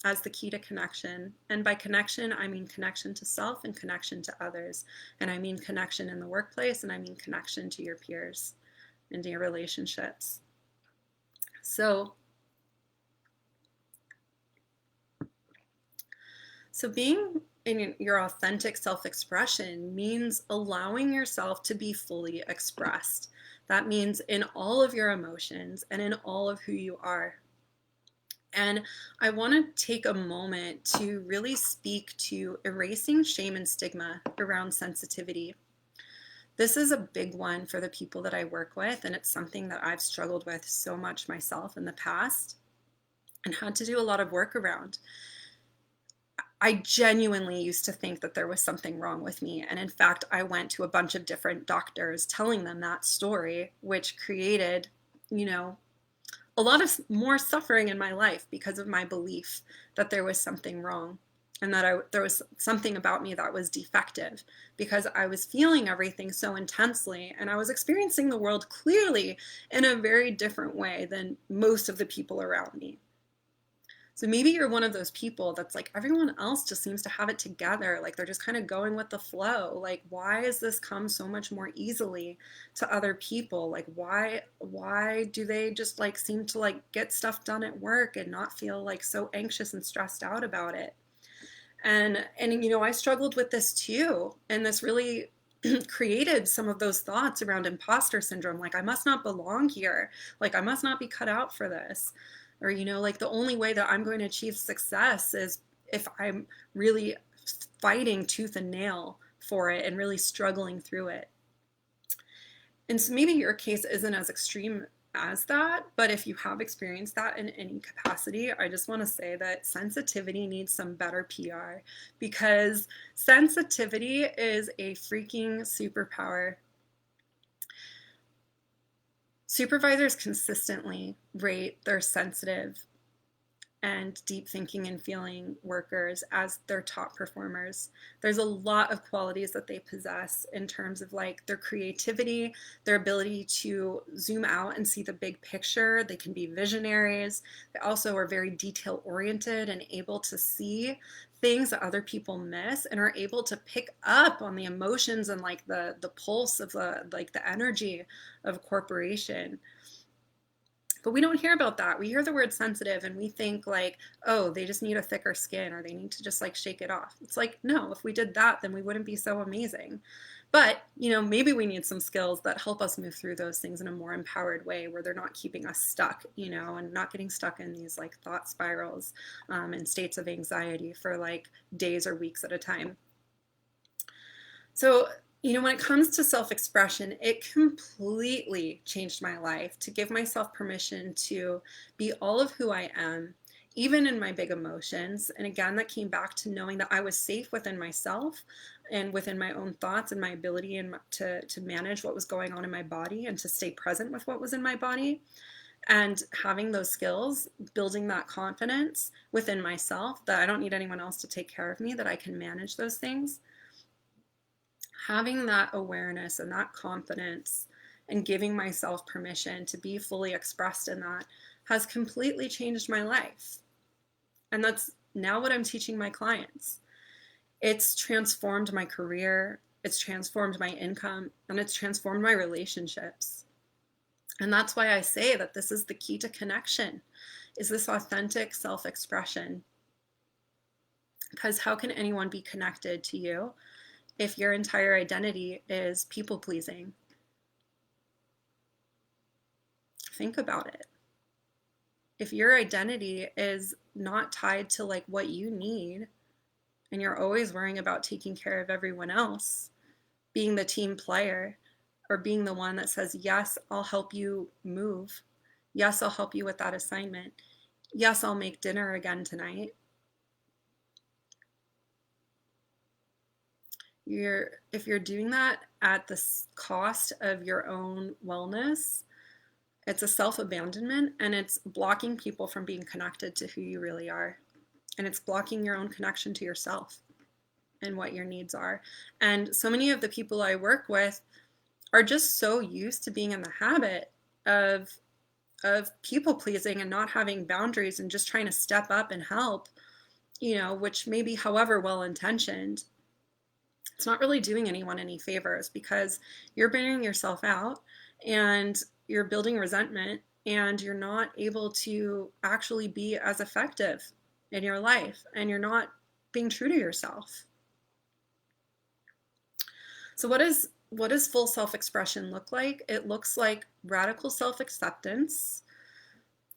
as the key to connection. And by connection, I mean connection to self and connection to others. And I mean connection in the workplace, and I mean connection to your peers and to your relationships. So being in your authentic self-expression means allowing yourself to be fully expressed. That means in all of your emotions and in all of who you are. And I want to take a moment to really speak to erasing shame and stigma around sensitivity. This is a big one for the people that I work with, and it's something that I've struggled with so much myself in the past and had to do a lot of work around. I genuinely used to think that there was something wrong with me. And in fact, I went to a bunch of different doctors telling them that story, which created, a lot of more suffering in my life because of my belief that there was something wrong and that there was something about me that was defective because I was feeling everything so intensely and I was experiencing the world clearly in a very different way than most of the people around me. So maybe you're one of those people that's like, everyone else just seems to have it together. Like they're just kind of going with the flow. Like, why has this come so much more easily to other people? Like, why do they just like seem to like get stuff done at work and not feel like so anxious and stressed out about it? And I struggled with this too. And this really created some of those thoughts around imposter syndrome. Like, I must not belong here. Like, I must not be cut out for this. Or, like the only way that I'm going to achieve success is if I'm really fighting tooth and nail for it and really struggling through it. And so maybe your case isn't as extreme as that, but if you have experienced that in any capacity, I just want to say that sensitivity needs some better PR because sensitivity is a freaking superpower. Supervisors consistently rate their sensitive and deep thinking and feeling workers as their top performers. There's a lot of qualities that they possess in terms of like their creativity, their ability to zoom out and see the big picture. They can be visionaries. They also are very detail oriented and able to see things that other people miss and are able to pick up on the emotions and like the pulse of the energy of a corporation. But we don't hear about that. We hear the word sensitive and we think like, oh, they just need a thicker skin or they need to just like shake it off. It's like, no, if we did that, then we wouldn't be so amazing. But, maybe we need some skills that help us move through those things in a more empowered way where they're not keeping us stuck, and not getting stuck in these like thought spirals and states of anxiety for like days or weeks at a time. So When it comes to self-expression, it completely changed my life to give myself permission to be all of who I am, even in my big emotions. And again, that came back to knowing that I was safe within myself and within my own thoughts and my ability to manage what was going on in my body and to stay present with what was in my body. And having those skills, building that confidence within myself that I don't need anyone else to take care of me, that I can manage those things. Having that awareness and that confidence and giving myself permission to be fully expressed in that has completely changed my life. And that's now what I'm teaching my clients. It's transformed my career, it's transformed my income, and it's transformed my relationships. And that's why I say that this is the key to connection, is this authentic self-expression. Because how can anyone be connected to you if your entire identity is people pleasing? Think about it. If your identity is not tied to like what you need, and you're always worrying about taking care of everyone else, being the team player, or being the one that says, yes, I'll help you move. Yes, I'll help you with that assignment. Yes, I'll make dinner again tonight. If you're doing that at the cost of your own wellness, it's a self-abandonment, and it's blocking people from being connected to who you really are. And it's blocking your own connection to yourself and what your needs are. And so many of the people I work with are just so used to being in the habit of people pleasing and not having boundaries and just trying to step up and help, which may be however well intentioned. It's not really doing anyone any favors, because you're burning yourself out and you're building resentment, and you're not able to actually be as effective in your life, and you're not being true to yourself. So what does full self-expression look like? It looks like radical self-acceptance.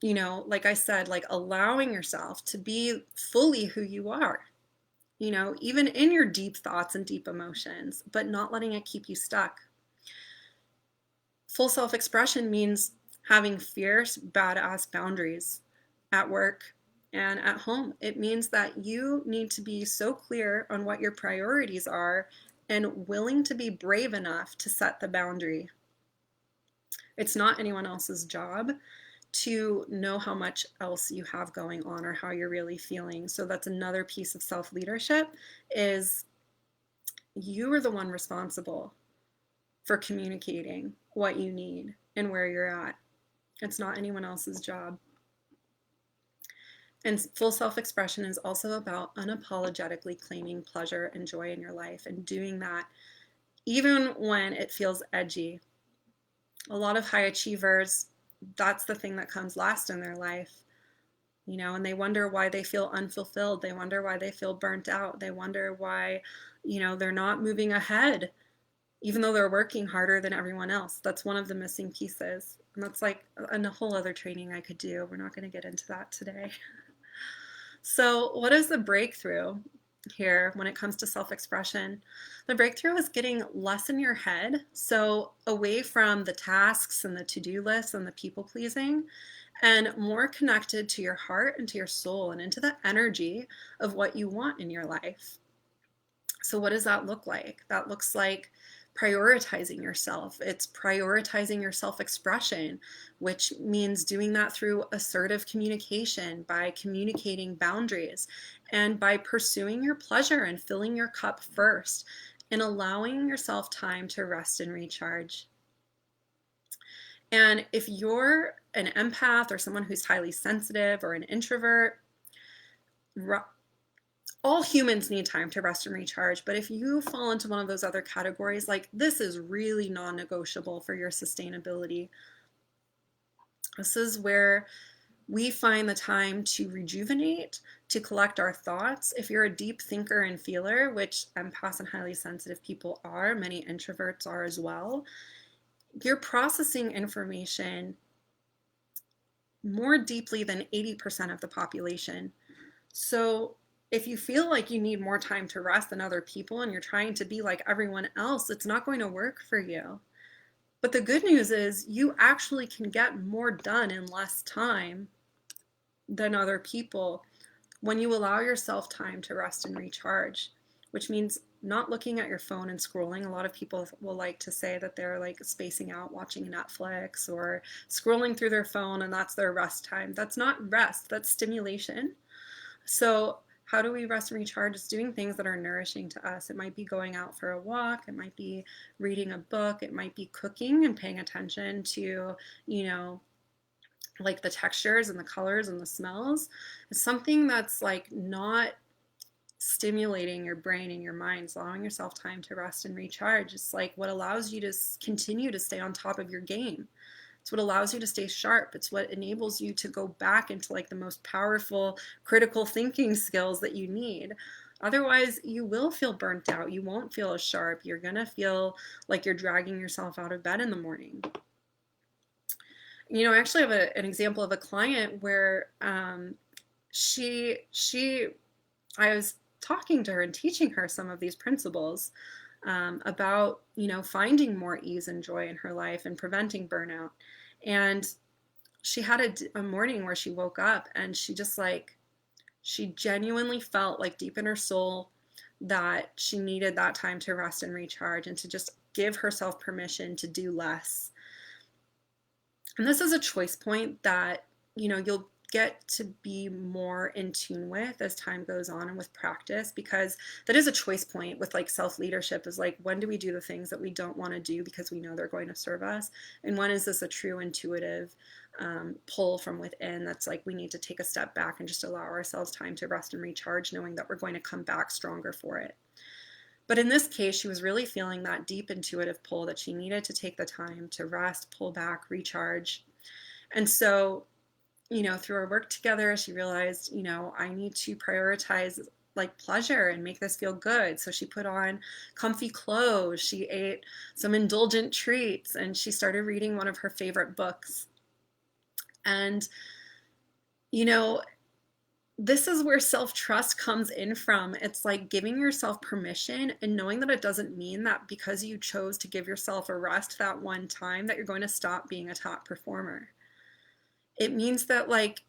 Like I said, like allowing yourself to be fully who you are, even in your deep thoughts and deep emotions, but not letting it keep you stuck. Full self-expression means having fierce, badass boundaries at work and at home. It means that you need to be so clear on what your priorities are and willing to be brave enough to set the boundary. It's not anyone else's job to know how much else you have going on or how you're really feeling. So that's another piece of self-leadership, is you are the one responsible for communicating what you need and where you're at. It's not anyone else's job. And full self-expression is also about unapologetically claiming pleasure and joy in your life, and doing that even when it feels edgy. A lot of high achievers, that's the thing that comes last in their life, and they wonder why they feel unfulfilled. They wonder why they feel burnt out. They wonder why, they're not moving ahead, even though they're working harder than everyone else. That's one of the missing pieces. And that's like a whole other training I could do. We're not going to get into that today. So what is the breakthrough here when it comes to self-expression? The breakthrough is getting less in your head, so away from the tasks and the to-do lists and the people-pleasing, and more connected to your heart and to your soul and into the energy of what you want in your life. So what does that look like? That looks like prioritizing yourself. It's prioritizing your self-expression, which means doing that through assertive communication, by communicating boundaries, and by pursuing your pleasure and filling your cup first, and allowing yourself time to rest and recharge. And if you're an empath or someone who's highly sensitive or an introvert, all humans need time to rest and recharge, but if you fall into one of those other categories, like, this is really non-negotiable for your sustainability. This is where we find the time to rejuvenate, to collect our thoughts. If you're a deep thinker and feeler, which empaths and highly sensitive people are, many introverts are as well, you're processing information more deeply than 80% of the population. So if you feel like you need more time to rest than other people and you're trying to be like everyone else, it's not going to work for you. But the good news is you actually can get more done in less time than other people when you allow yourself time to rest and recharge, which means not looking at your phone and scrolling. A lot of people will like to say that they're like spacing out watching Netflix or scrolling through their phone and that's their rest time. That's not rest, that's stimulation. So how do we rest and recharge? It's doing things that are nourishing to us. It might be going out for a walk. It might be reading a book. It might be cooking and paying attention to, you know, like the textures and the colors and the smells. It's something that's like not stimulating your brain and your mind, it's allowing yourself time to rest and recharge. It's like what allows you to continue to stay on top of your game. It's what allows you to stay sharp. It's what enables you to go back into like the most powerful critical thinking skills that you need. Otherwise, you will feel burnt out. You won't feel as sharp. You're going to feel like you're dragging yourself out of bed in the morning. You know, I actually have an example of a client where she I was talking to her and teaching her some of these principles about, you know, finding more ease and joy in her life and preventing burnout. And she had a morning where she woke up and she just like, she genuinely felt like deep in her soul that she needed that time to rest and recharge and to just give herself permission to do less. And this is a choice point that, you know, you'll get to be more in tune with as time goes on and with practice, because that is a choice point with like self-leadership is like, when do we do the things that we don't want to do because we know they're going to serve us? And when is this a true intuitive pull from within that's like, we need to take a step back and just allow ourselves time to rest and recharge, knowing that we're going to come back stronger for it. But in this case, she was really feeling that deep intuitive pull that she needed to take the time to rest, pull back, recharge. And so, you know, through our work together, she realized, you know, I need to prioritize like pleasure and make this feel good. So she put on comfy clothes, she ate some indulgent treats, and she started reading one of her favorite books. And, you know, this is where self-trust comes in from. It's like giving yourself permission and knowing that it doesn't mean that because you chose to give yourself a rest that one time that you're going to stop being a top performer. It means that like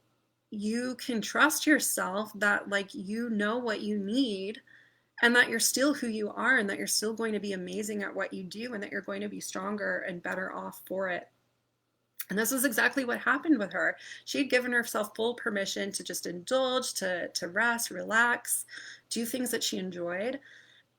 you can trust yourself, that like you know what you need and that you're still who you are and that you're still going to be amazing at what you do and that you're going to be stronger and better off for it. And this was exactly what happened with her. She had given herself full permission to just indulge, to rest, relax, do things that she enjoyed.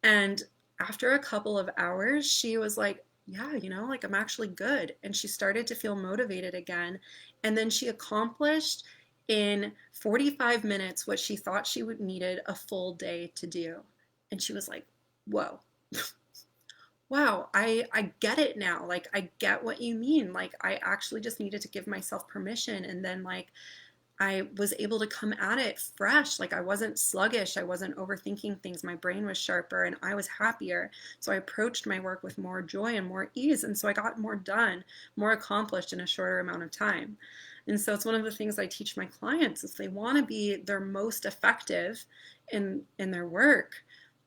And after a couple of hours, she was like, yeah, you know, like I'm actually good. And she started to feel motivated again. And then she accomplished in 45 minutes what she thought she would needed a full day to do. And she was like, whoa. Wow, I get it now. Like, I get what you mean. Like, I actually just needed to give myself permission. And then, like, I was able to come at it fresh. Like, I wasn't sluggish. I wasn't overthinking things. My brain was sharper and I was happier. So I approached my work with more joy and more ease. And so I got more done, more accomplished in a shorter amount of time. And so it's one of the things I teach my clients is they want to be their most effective in their work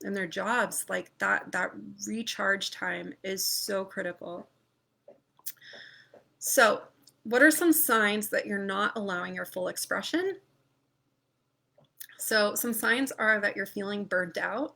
and their jobs. Like that recharge time is so critical. So what are some signs that you're not allowing your full expression? So some signs are that you're feeling burnt out.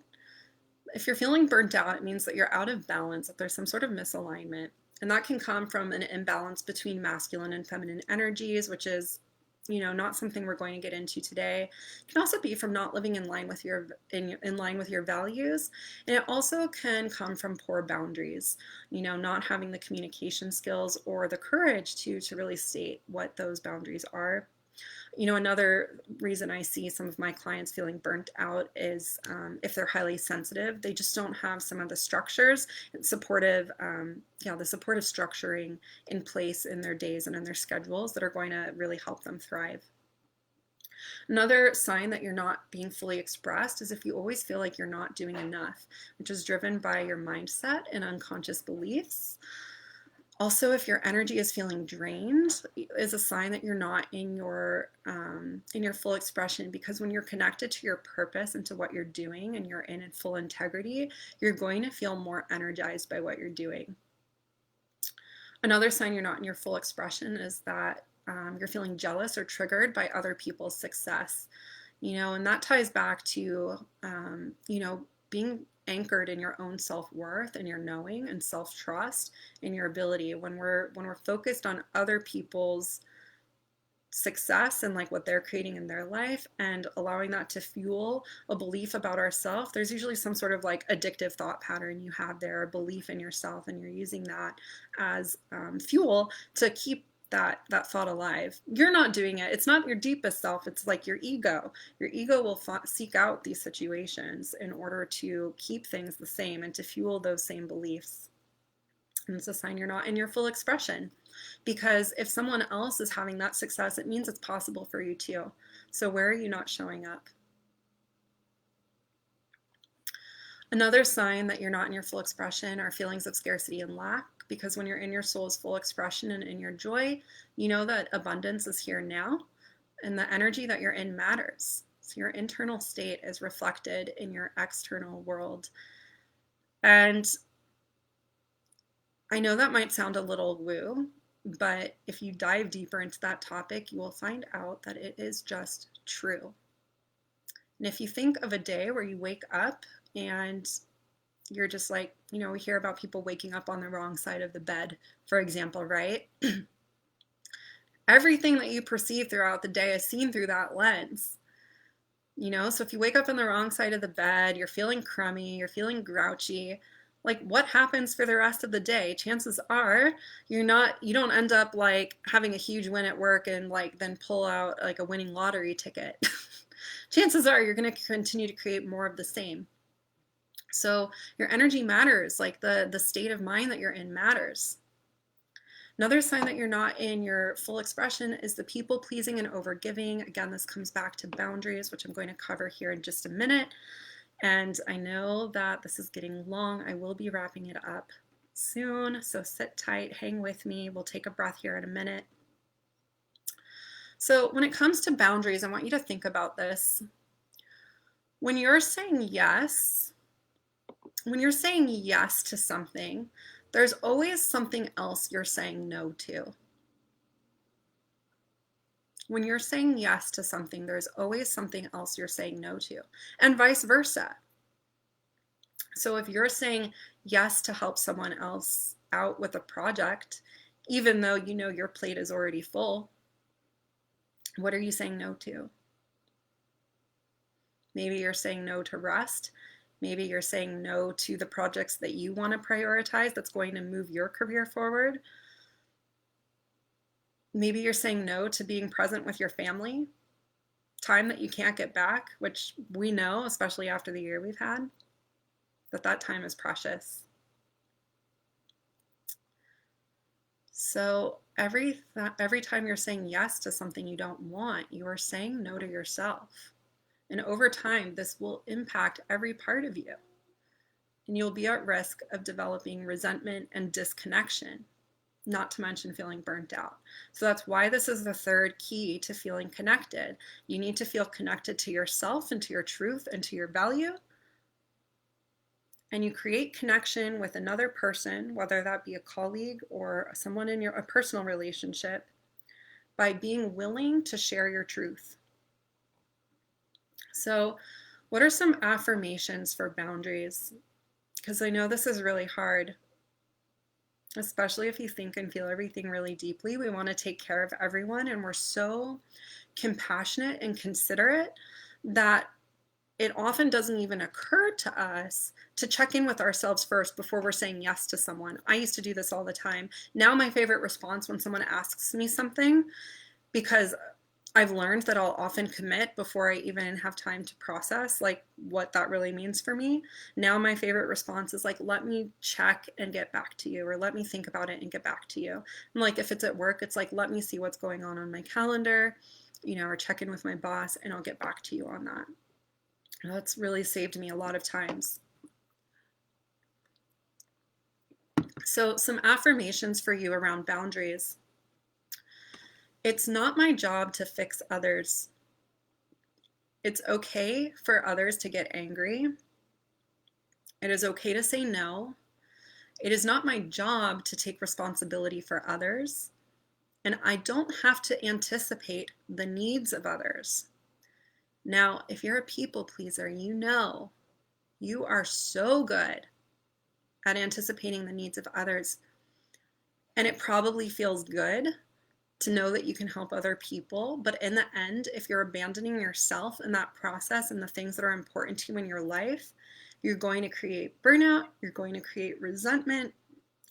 If you're feeling burnt out, it means that you're out of balance, that there's some sort of misalignment. And that can come from an imbalance between masculine and feminine energies, which is, you know, not something we're going to get into today. It can also be from not living in line with your in line with your values, and it also can come from poor boundaries. You know, not having the communication skills or the courage to really state what those boundaries are. You know, another reason I see some of my clients feeling burnt out is if they're highly sensitive, they just don't have some of the structures and supportive, the supportive structuring in place in their days and in their schedules that are going to really help them thrive. Another sign that you're not being fully expressed is if you always feel like you're not doing enough, which is driven by your mindset and unconscious beliefs. Also, if your energy is feeling drained, is a sign that you're not in your full expression. Because when you're connected to your purpose and to what you're doing, and you're in full integrity, you're going to feel more energized by what you're doing. Another sign you're not in your full expression is that you're feeling jealous or triggered by other people's success. And that ties back to, being anchored in your own self-worth and your knowing and self-trust in your ability. When we're focused on other people's success and like what they're creating in their life and allowing that to fuel a belief about ourselves, there's usually some sort of like addictive thought pattern you have there, a belief in yourself, and you're using that as fuel to keep that thought alive. You're not doing it. It's not your deepest self. It's like your ego. Your ego will seek out these situations in order to keep things the same and to fuel those same beliefs. And it's a sign you're not in your full expression. Because if someone else is having that success, it means it's possible for you too. So where are you not showing up? Another sign that you're not in your full expression are feelings of scarcity and lack. Because when you're in your soul's full expression and in your joy, you know that abundance is here now, and the energy that you're in matters. So your internal state is reflected in your external world. And I know that might sound a little woo, but if you dive deeper into that topic, you will find out that it is just true. And if you think of a day where you wake up and you're just like, we hear about people waking up on the wrong side of the bed, for example, right? Everything that you perceive throughout the day is seen through that lens. So if you wake up on the wrong side of the bed, you're feeling crummy, you're feeling grouchy, like what happens for the rest of the day? Chances are you don't end up like having a huge win at work and like then pull out like a winning lottery ticket. Chances are you're going to continue to create more of the same. So your energy matters, like the state of mind that you're in matters. Another sign that you're not in your full expression is the people pleasing and overgiving. Again, this comes back to boundaries, which I'm going to cover here in just a minute. And I know that this is getting long. I will be wrapping it up soon. So sit tight, hang with me. We'll take a breath here in a minute. So when it comes to boundaries, I want you to think about this. When you're saying yes to something, there's always something else you're saying no to. When you're saying yes to something, there's always something else you're saying no to, and vice versa. So if you're saying yes to help someone else out with a project, even though you know your plate is already full, what are you saying no to? Maybe you're saying no to rest. Maybe you're saying no to the projects that you want to prioritize that's going to move your career forward. Maybe you're saying no to being present with your family, time that you can't get back, which we know, especially after the year we've had, that time is precious. So every time you're saying yes to something you don't want, you are saying no to yourself. And over time, this will impact every part of you. And you'll be at risk of developing resentment and disconnection, not to mention feeling burnt out. So that's why this is the third key to feeling connected. You need to feel connected to yourself and to your truth and to your value. And you create connection with another person, whether that be a colleague or someone in a personal relationship, by being willing to share your truth. So what are some affirmations for boundaries? Because I know this is really hard, especially if you think and feel everything really deeply. We want to take care of everyone, and we're so compassionate and considerate that it often doesn't even occur to us to check in with ourselves first before we're saying yes to someone. I used to do this all the time. Now my favorite response when someone asks me something, because I've learned that I'll often commit before I even have time to process like what that really means for me. Now my favorite response is like, let me check and get back to you, or let me think about it and get back to you. And like if it's at work, it's like, let me see what's going on my calendar, or check in with my boss, and I'll get back to you on that. That's really saved me a lot of times. So some affirmations for you around boundaries. It's not my job to fix others. It's okay for others to get angry. It is okay to say no. It is not my job to take responsibility for others. And I don't have to anticipate the needs of others. Now, if you're a people pleaser, you know you are so good at anticipating the needs of others. And it probably feels good to know that you can help other people. But in the end, if you're abandoning yourself in that process and the things that are important to you in your life, you're going to create burnout, you're going to create resentment,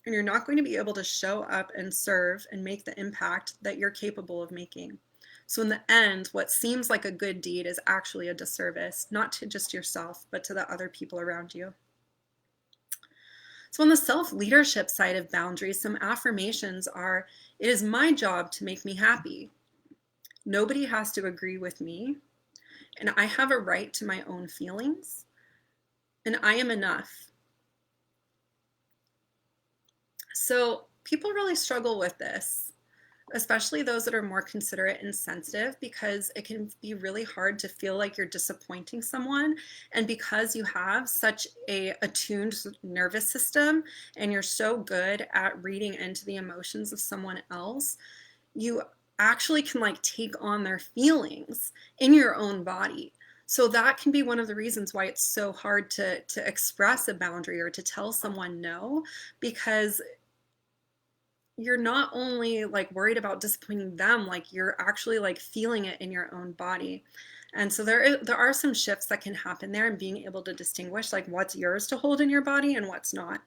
and you're not going to be able to show up and serve and make the impact that you're capable of making. So in the end, what seems like a good deed is actually a disservice, not to just yourself, but to the other people around you. So on the self-leadership side of boundaries, some affirmations are, it is my job to make me happy. Nobody has to agree with me, and I have a right to my own feelings, and I am enough. So people really struggle with this, especially those that are more considerate and sensitive, because it can be really hard to feel like you're disappointing someone. And because you have such a attuned nervous system and you're so good at reading into the emotions of someone else, you actually can like take on their feelings in your own body. So that can be one of the reasons why it's so hard to express a boundary or to tell someone no, because you're not only like worried about disappointing them, like you're actually like feeling it in your own body. And so there are some shifts that can happen there, and being able to distinguish like what's yours to hold in your body and what's not.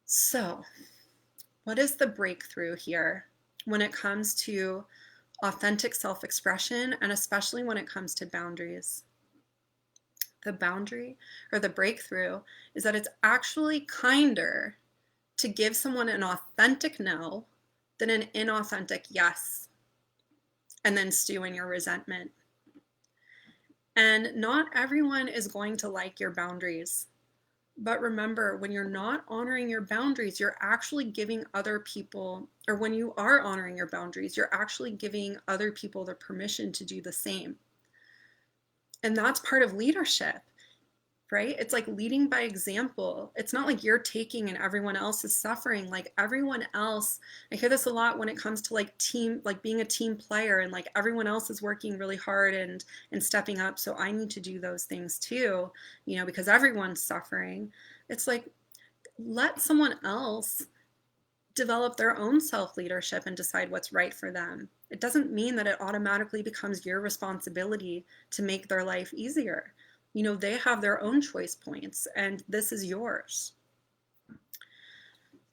So what is the breakthrough here when it comes to authentic self-expression, and especially when it comes to boundaries? The boundary or the breakthrough is that it's actually kinder to give someone an authentic no than an inauthentic yes, and then stew in your resentment. And not everyone is going to like your boundaries. But remember, when you're not honoring your boundaries, you're actually giving other people, or when you are honoring your boundaries, you're actually giving other people the permission to do the same. And that's part of leadership, right? It's like leading by example. It's not like you're taking and everyone else is suffering. Like everyone else, I hear this a lot when it comes to like team, like being a team player, and like everyone else is working really hard and stepping up. So I need to do those things too, you know, because everyone's suffering. It's like, let someone else develop their own self-leadership and decide what's right for them. It doesn't mean that it automatically becomes your responsibility to make their life easier. You know, they have their own choice points, and this is yours.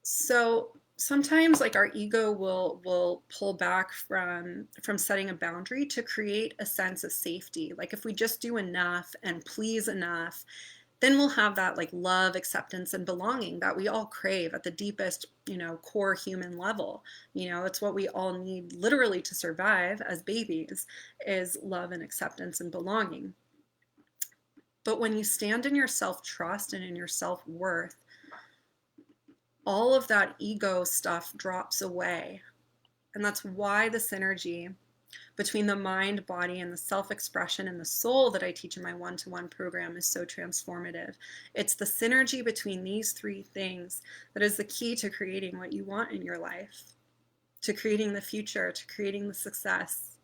So sometimes like our ego will pull back from setting a boundary to create a sense of safety. Like if we just do enough and please enough, then we'll have that like love, acceptance, and belonging that we all crave at the deepest, you know, core human level. You know, it's what we all need literally to survive as babies, is love and acceptance and belonging. But when you stand in your self-trust and in your self-worth, all of that ego stuff drops away. And that's why the synergy between the mind, body, and the self-expression and the soul that I teach in my one-to-one program is so transformative. It's the synergy between these three things that is the key to creating what you want in your life, to creating the future, to creating the success.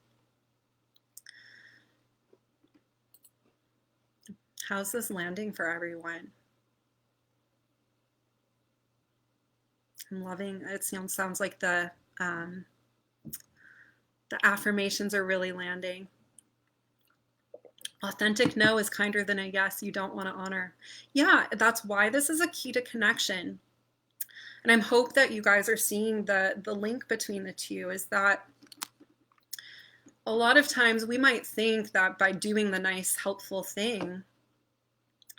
How's this landing for everyone? I'm loving it. Sounds like the affirmations are really landing. Authentic no is kinder than a yes you don't want to honor. Yeah, that's why this is a key to connection. And I hope that you guys are seeing the link between the two, is that a lot of times we might think that by doing the nice, helpful thing,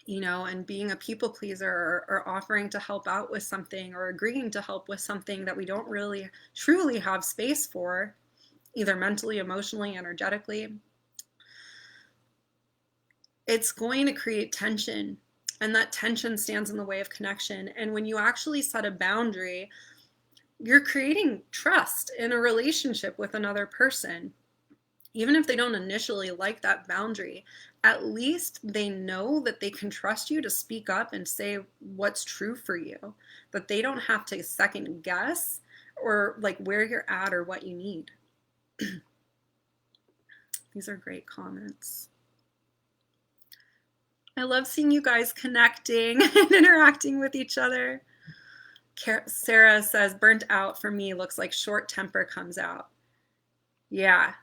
you know, and being a people pleaser, or offering to help out with something, or agreeing to help with something that we don't really truly have space for, either mentally, emotionally, energetically, it's going to create tension. And that tension stands in the way of connection. And when you actually set a boundary, you're creating trust in a relationship with another person. Even if they don't initially like that boundary, at least they know that they can trust you to speak up and say what's true for you, that they don't have to second guess or like where you're at or what you need. These are great comments. I love seeing you guys connecting and interacting with each other. Sarah says, burnt out for me looks like short temper comes out. Yeah,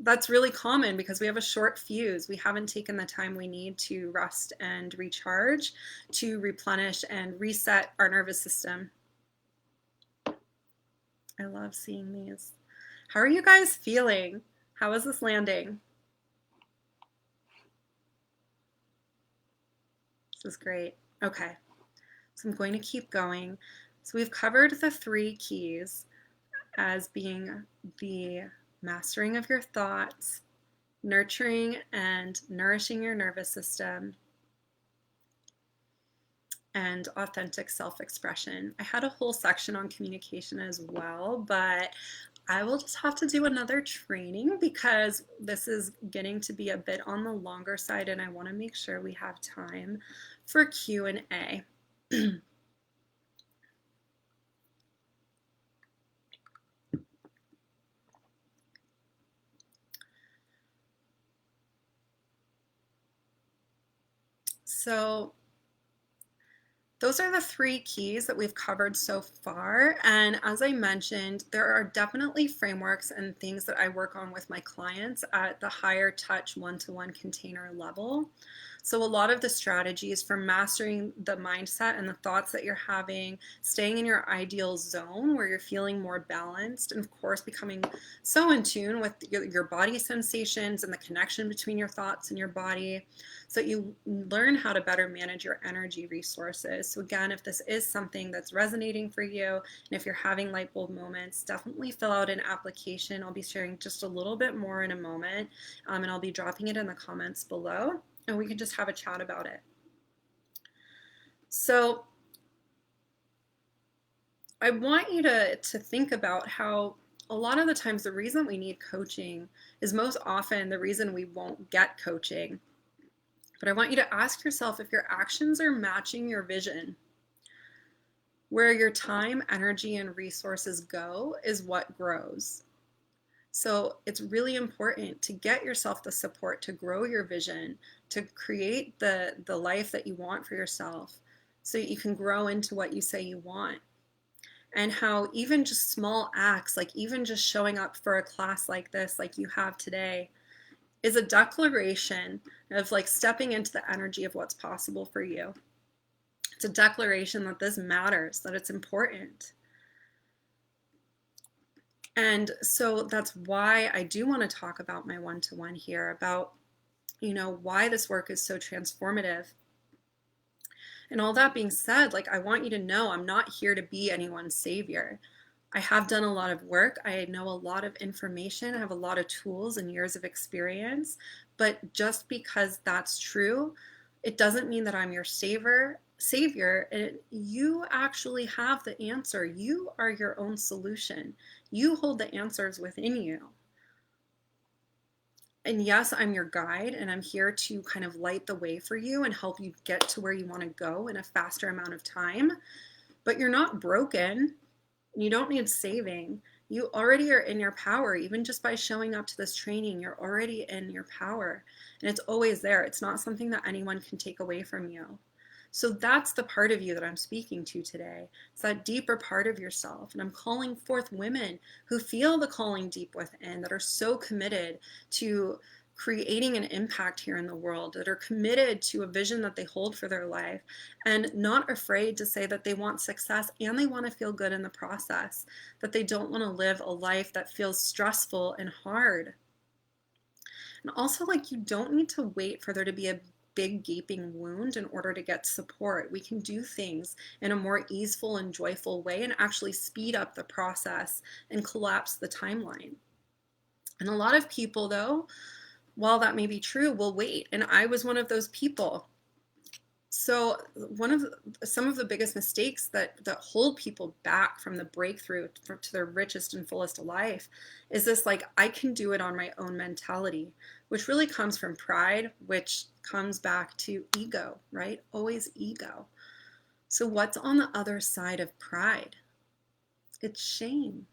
that's really common because we have a short fuse. We haven't taken the time we need to rest and recharge, to replenish and reset our nervous system. I love seeing these. How are you guys feeling? How is this landing? This is great. Okay, so I'm going to keep going. So we've covered the 3 keys as being the mastering of your thoughts, nurturing and nourishing your nervous system, and authentic self-expression. I had a whole section on communication as well, but I will just have to do another training because this is getting to be a bit on the longer side and I want to make sure we have time for Q&A. So those are the 3 keys that we've covered so far. And as I mentioned, there are definitely frameworks and things that I work on with my clients at the higher touch one-to-one container level. So a lot of the strategies for mastering the mindset and the thoughts that you're having, staying in your ideal zone where you're feeling more balanced, and of course becoming so in tune with your body sensations and the connection between your thoughts and your body, so that you learn how to better manage your energy resources. So again, if this is something that's resonating for you, and if you're having light bulb moments, definitely fill out an application. I'll be sharing just a little bit more in a moment, and I'll be dropping it in the comments below, and we can just have a chat about it. So I want you to think about how a lot of the times the reason we need coaching is most often the reason we won't get coaching. But I want you to ask yourself if your actions are matching your vision. Where your time, energy, and resources go is what grows. So it's really important to get yourself the support to grow your vision, to create the life that you want for yourself so that you can grow into what you say you want. And how even just small acts, like even just showing up for a class like this, like you have today, is a declaration of like stepping into the energy of what's possible for you. It's a declaration that this matters, that it's important. And so that's why I do want to talk about my one-to-one here, about, why this work is so transformative. And all that being said, like, I want you to know I'm not here to be anyone's savior. I have done a lot of work. I know a lot of information. I have a lot of tools and years of experience. But just because that's true, it doesn't mean that I'm your savior. And you actually have the answer. You are your own solution. You hold the answers within you. And yes, I'm your guide, and I'm here to kind of light the way for you and help you get to where you want to go in a faster amount of time. But you're not broken. You don't need saving. You already are in your power. Even just by showing up to this training, you're already in your power. And it's always there. It's not something that anyone can take away from you. So that's the part of you that I'm speaking to today. It's that deeper part of yourself. And I'm calling forth women who feel the calling deep within, that are so committed to creating an impact here in the world, that are committed to a vision that they hold for their life, and not afraid to say that they want success and they want to feel good in the process, that they don't want to live a life that feels stressful and hard. And also, like, you don't need to wait for there to be a big gaping wound in order to get support. We can do things in a more easeful and joyful way and actually speed up the process and collapse the timeline. And a lot of people, though, while that may be true, will wait. And I was one of those people. So some of the biggest mistakes that hold people back from the breakthrough to their richest and fullest life is this like I can do it on my own mentality, which really comes from pride, which comes back to ego, right? Always ego. So what's on the other side of pride? It's shame.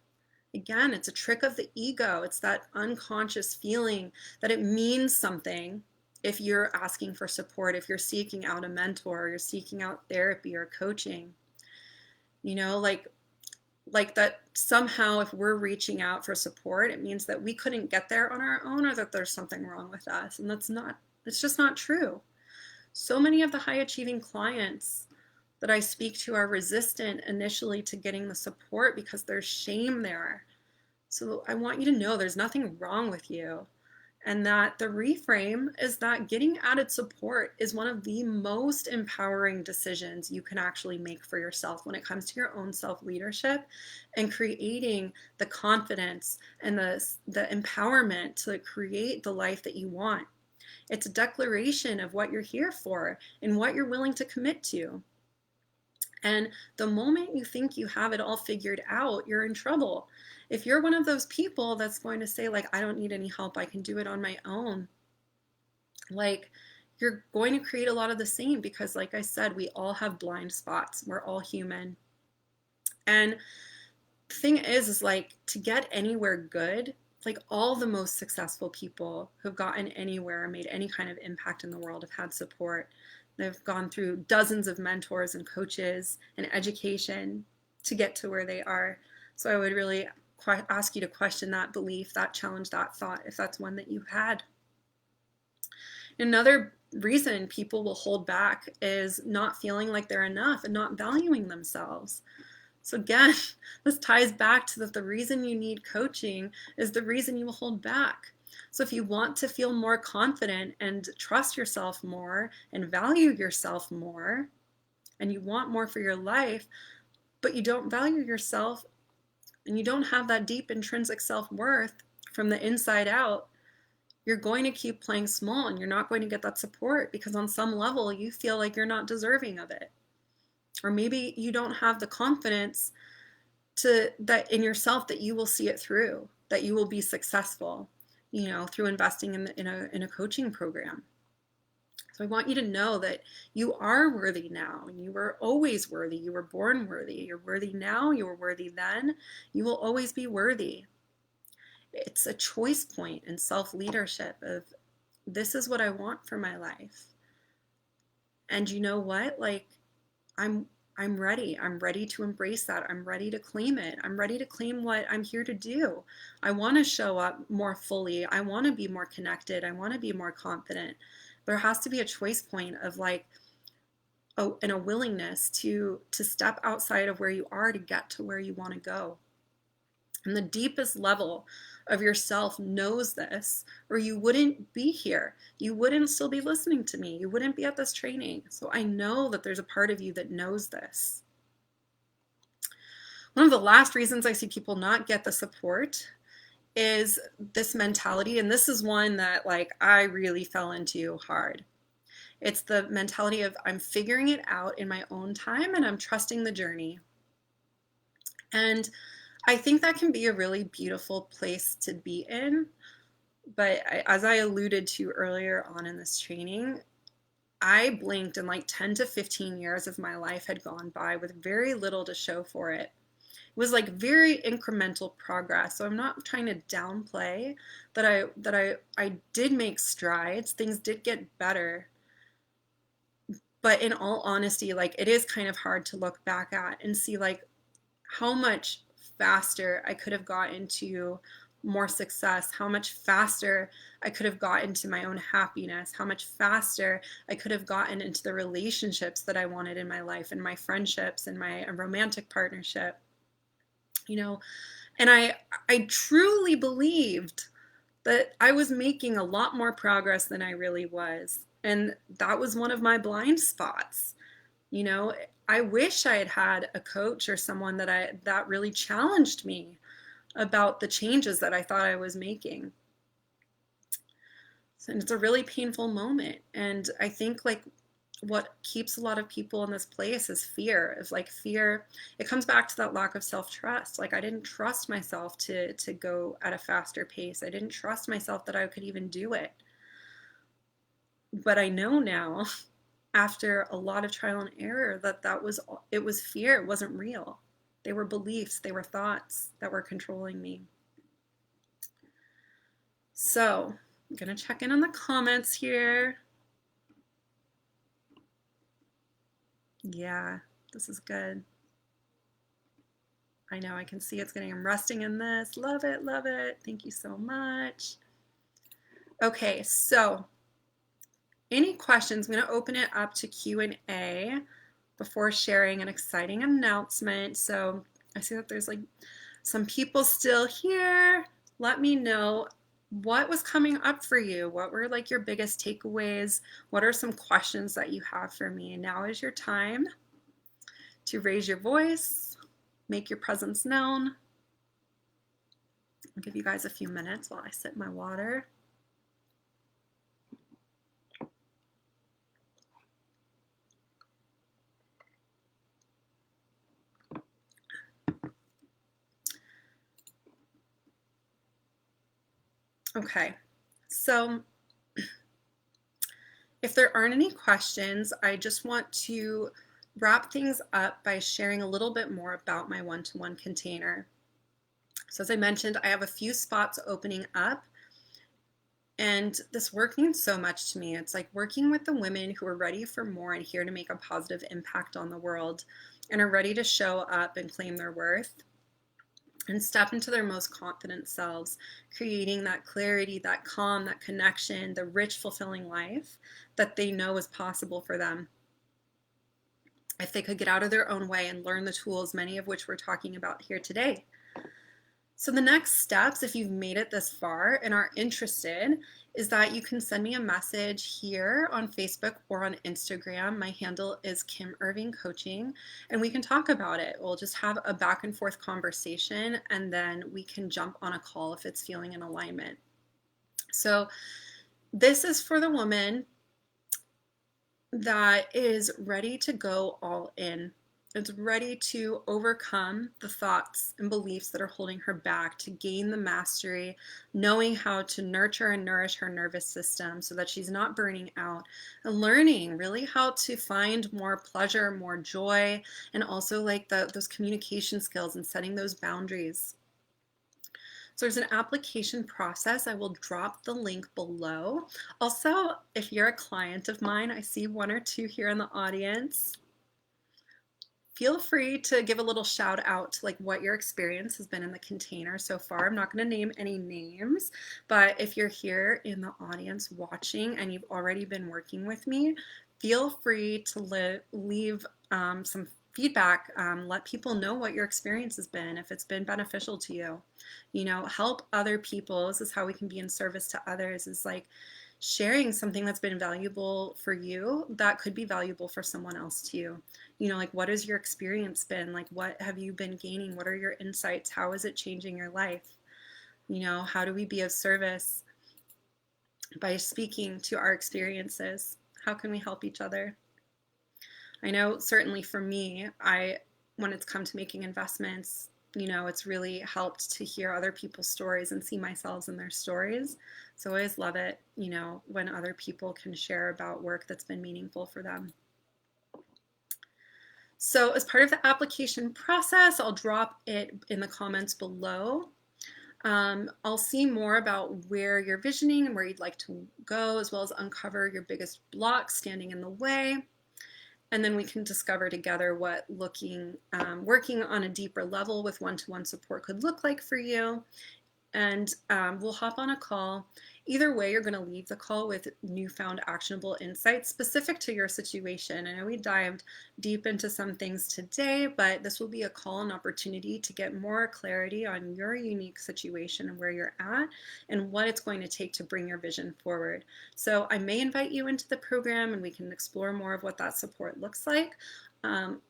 Again, it's a trick of the ego. It's that unconscious feeling that it means something if you're asking for support, if you're seeking out a mentor, or you're seeking out therapy or coaching. You know, like that somehow if we're reaching out for support, it means that we couldn't get there on our own or that there's something wrong with us. And it's just not true. So many of the high achieving clients that I speak to are resistant initially to getting the support because there's shame there. So I want you to know there's nothing wrong with you. And that the reframe is that getting added support is one of the most empowering decisions you can actually make for yourself when it comes to your own self-leadership and creating the confidence and the empowerment to create the life that you want. It's a declaration of what you're here for and what you're willing to commit to. And the moment you think you have it all figured out, you're in trouble. If you're one of those people that's going to say, like, I don't need any help, I can do it on my own, like, you're going to create a lot of the same because, like I said, we all have blind spots. We're all human. And the thing is like, to get anywhere good, like all the most successful people who've gotten anywhere, made any kind of impact in the world, have had support. They've gone through dozens of mentors and coaches and education to get to where they are. So I would really ask you to question that belief, that challenge, that thought, if that's one that you've had. Another reason people will hold back is not feeling like they're enough and not valuing themselves. So again, this ties back to that the reason you need coaching is the reason you will hold back. So if you want to feel more confident and trust yourself more and value yourself more, and you want more for your life, but you don't value yourself and you don't have that deep intrinsic self-worth from the inside out, you're going to keep playing small and you're not going to get that support because on some level you feel like you're not deserving of it. Or maybe you don't have the confidence that in yourself that you will see it through, that you will be successful, through investing in a coaching program. So I want you to know that you are worthy now, and you were always worthy. You were born worthy. You're worthy now. You were worthy then. You will always be worthy. It's a choice point in self-leadership of, this is what I want for my life. And you know what? Like, I'm ready. I'm ready to embrace that. I'm ready to claim it. I'm ready to claim what I'm here to do. I want to show up more fully. I want to be more connected. I want to be more confident. There has to be a choice point of like, and a willingness to step outside of where you are to get to where you want to go. And the deepest level of yourself knows this, or you wouldn't be here. You wouldn't still be listening to me. You wouldn't be at this training. So I know that there's a part of you that knows this. One of the last reasons I see people not get the support is this mentality, and this is one that like I really fell into hard. It's the mentality of, I'm figuring it out in my own time and I'm trusting the journey. And I think that can be a really beautiful place to be in. But as I alluded to earlier on in this training, I blinked and like 10 to 15 years of my life had gone by with very little to show for it. It was like very incremental progress. So I'm not trying to downplay that I did make strides. Things did get better. But in all honesty, like it is kind of hard to look back at and see like how much faster I could have gotten to more success, how much faster I could have gotten to my own happiness, how much faster I could have gotten into the relationships that I wanted in my life and my friendships and my romantic partnership. And I truly believed that I was making a lot more progress than I really was. And that was one of my blind spots. I wish I had had a coach or someone that really challenged me about the changes that I thought I was making. And it's a really painful moment. And I think like what keeps a lot of people in this place is fear. Is like fear. It comes back to that lack of self-trust. Like I didn't trust myself to go at a faster pace. I didn't trust myself that I could even do it. But I know now, after a lot of trial and error, that it was fear. It wasn't real. They were beliefs. They were thoughts that were controlling me. So I'm gonna check in on the comments here. Yeah, this is good. I know I can see it's getting, I'm resting in this. Love it, love it. Thank you so much. Okay, so any questions? I'm going to open it up to Q&A before sharing an exciting announcement. So I see that there's like some people still here. Let me know what was coming up for you. What were like your biggest takeaways? What are some questions that you have for me? And now is your time to raise your voice, make your presence known. I'll give you guys a few minutes while I sip my water. Okay, so if there aren't any questions, I just want to wrap things up by sharing a little bit more about my one-to-one container. So as I mentioned, I have a few spots opening up, and this work means so much to me. It's like working with the women who are ready for more and here to make a positive impact on the world and are ready to show up and claim their worth and step into their most confident selves, creating that clarity, that calm, that connection, the rich, fulfilling life that they know is possible for them if they could get out of their own way and learn the tools, many of which we're talking about here today. So the next steps, if you've made it this far and are interested, is that you can send me a message here on Facebook or on Instagram. My handle is Kim Irving Coaching, and we can talk about it. We'll just have a back and forth conversation, and then we can jump on a call if it's feeling in alignment. So this is for the woman that is ready to go all in. It's ready to overcome the thoughts and beliefs that are holding her back, to gain the mastery, knowing how to nurture and nourish her nervous system so that she's not burning out, and learning really how to find more pleasure, more joy, and also like those communication skills and setting those boundaries. So there's an application process. I will drop the link below. Also, if you're a client of mine, I see one or two here in the audience. Feel free to give a little shout out to like what your experience has been in the container so far. I'm not going to name any names, but if you're here in the audience watching and you've already been working with me, feel free to leave some feedback. Let people know what your experience has been, if it's been beneficial to you. You know, help other people. This is how we can be in service to others, is like sharing something that's been valuable for you that could be valuable for someone else too. You know, like what has your experience been? Like what have you been gaining? What are your insights? How is it changing your life? You know, how do we be of service by speaking to our experiences? How can we help each other? I know certainly for me, when it's come to making investments, you know, it's really helped to hear other people's stories and see myself in their stories. So I always love it, you know, when other people can share about work that's been meaningful for them. So as part of the application process, I'll drop it in the comments below. I'll see more about where you're visioning and where you'd like to go, as well as uncover your biggest blocks standing in the way. And then we can discover together what working on a deeper level with one-to-one support could look like for you. And we'll hop on a call. Either way, you're going to leave the call with newfound actionable insights specific to your situation. I know we dived deep into some things today, but this will be a call and opportunity to get more clarity on your unique situation and where you're at and what it's going to take to bring your vision forward. So I may invite you into the program and we can explore more of what that support looks like.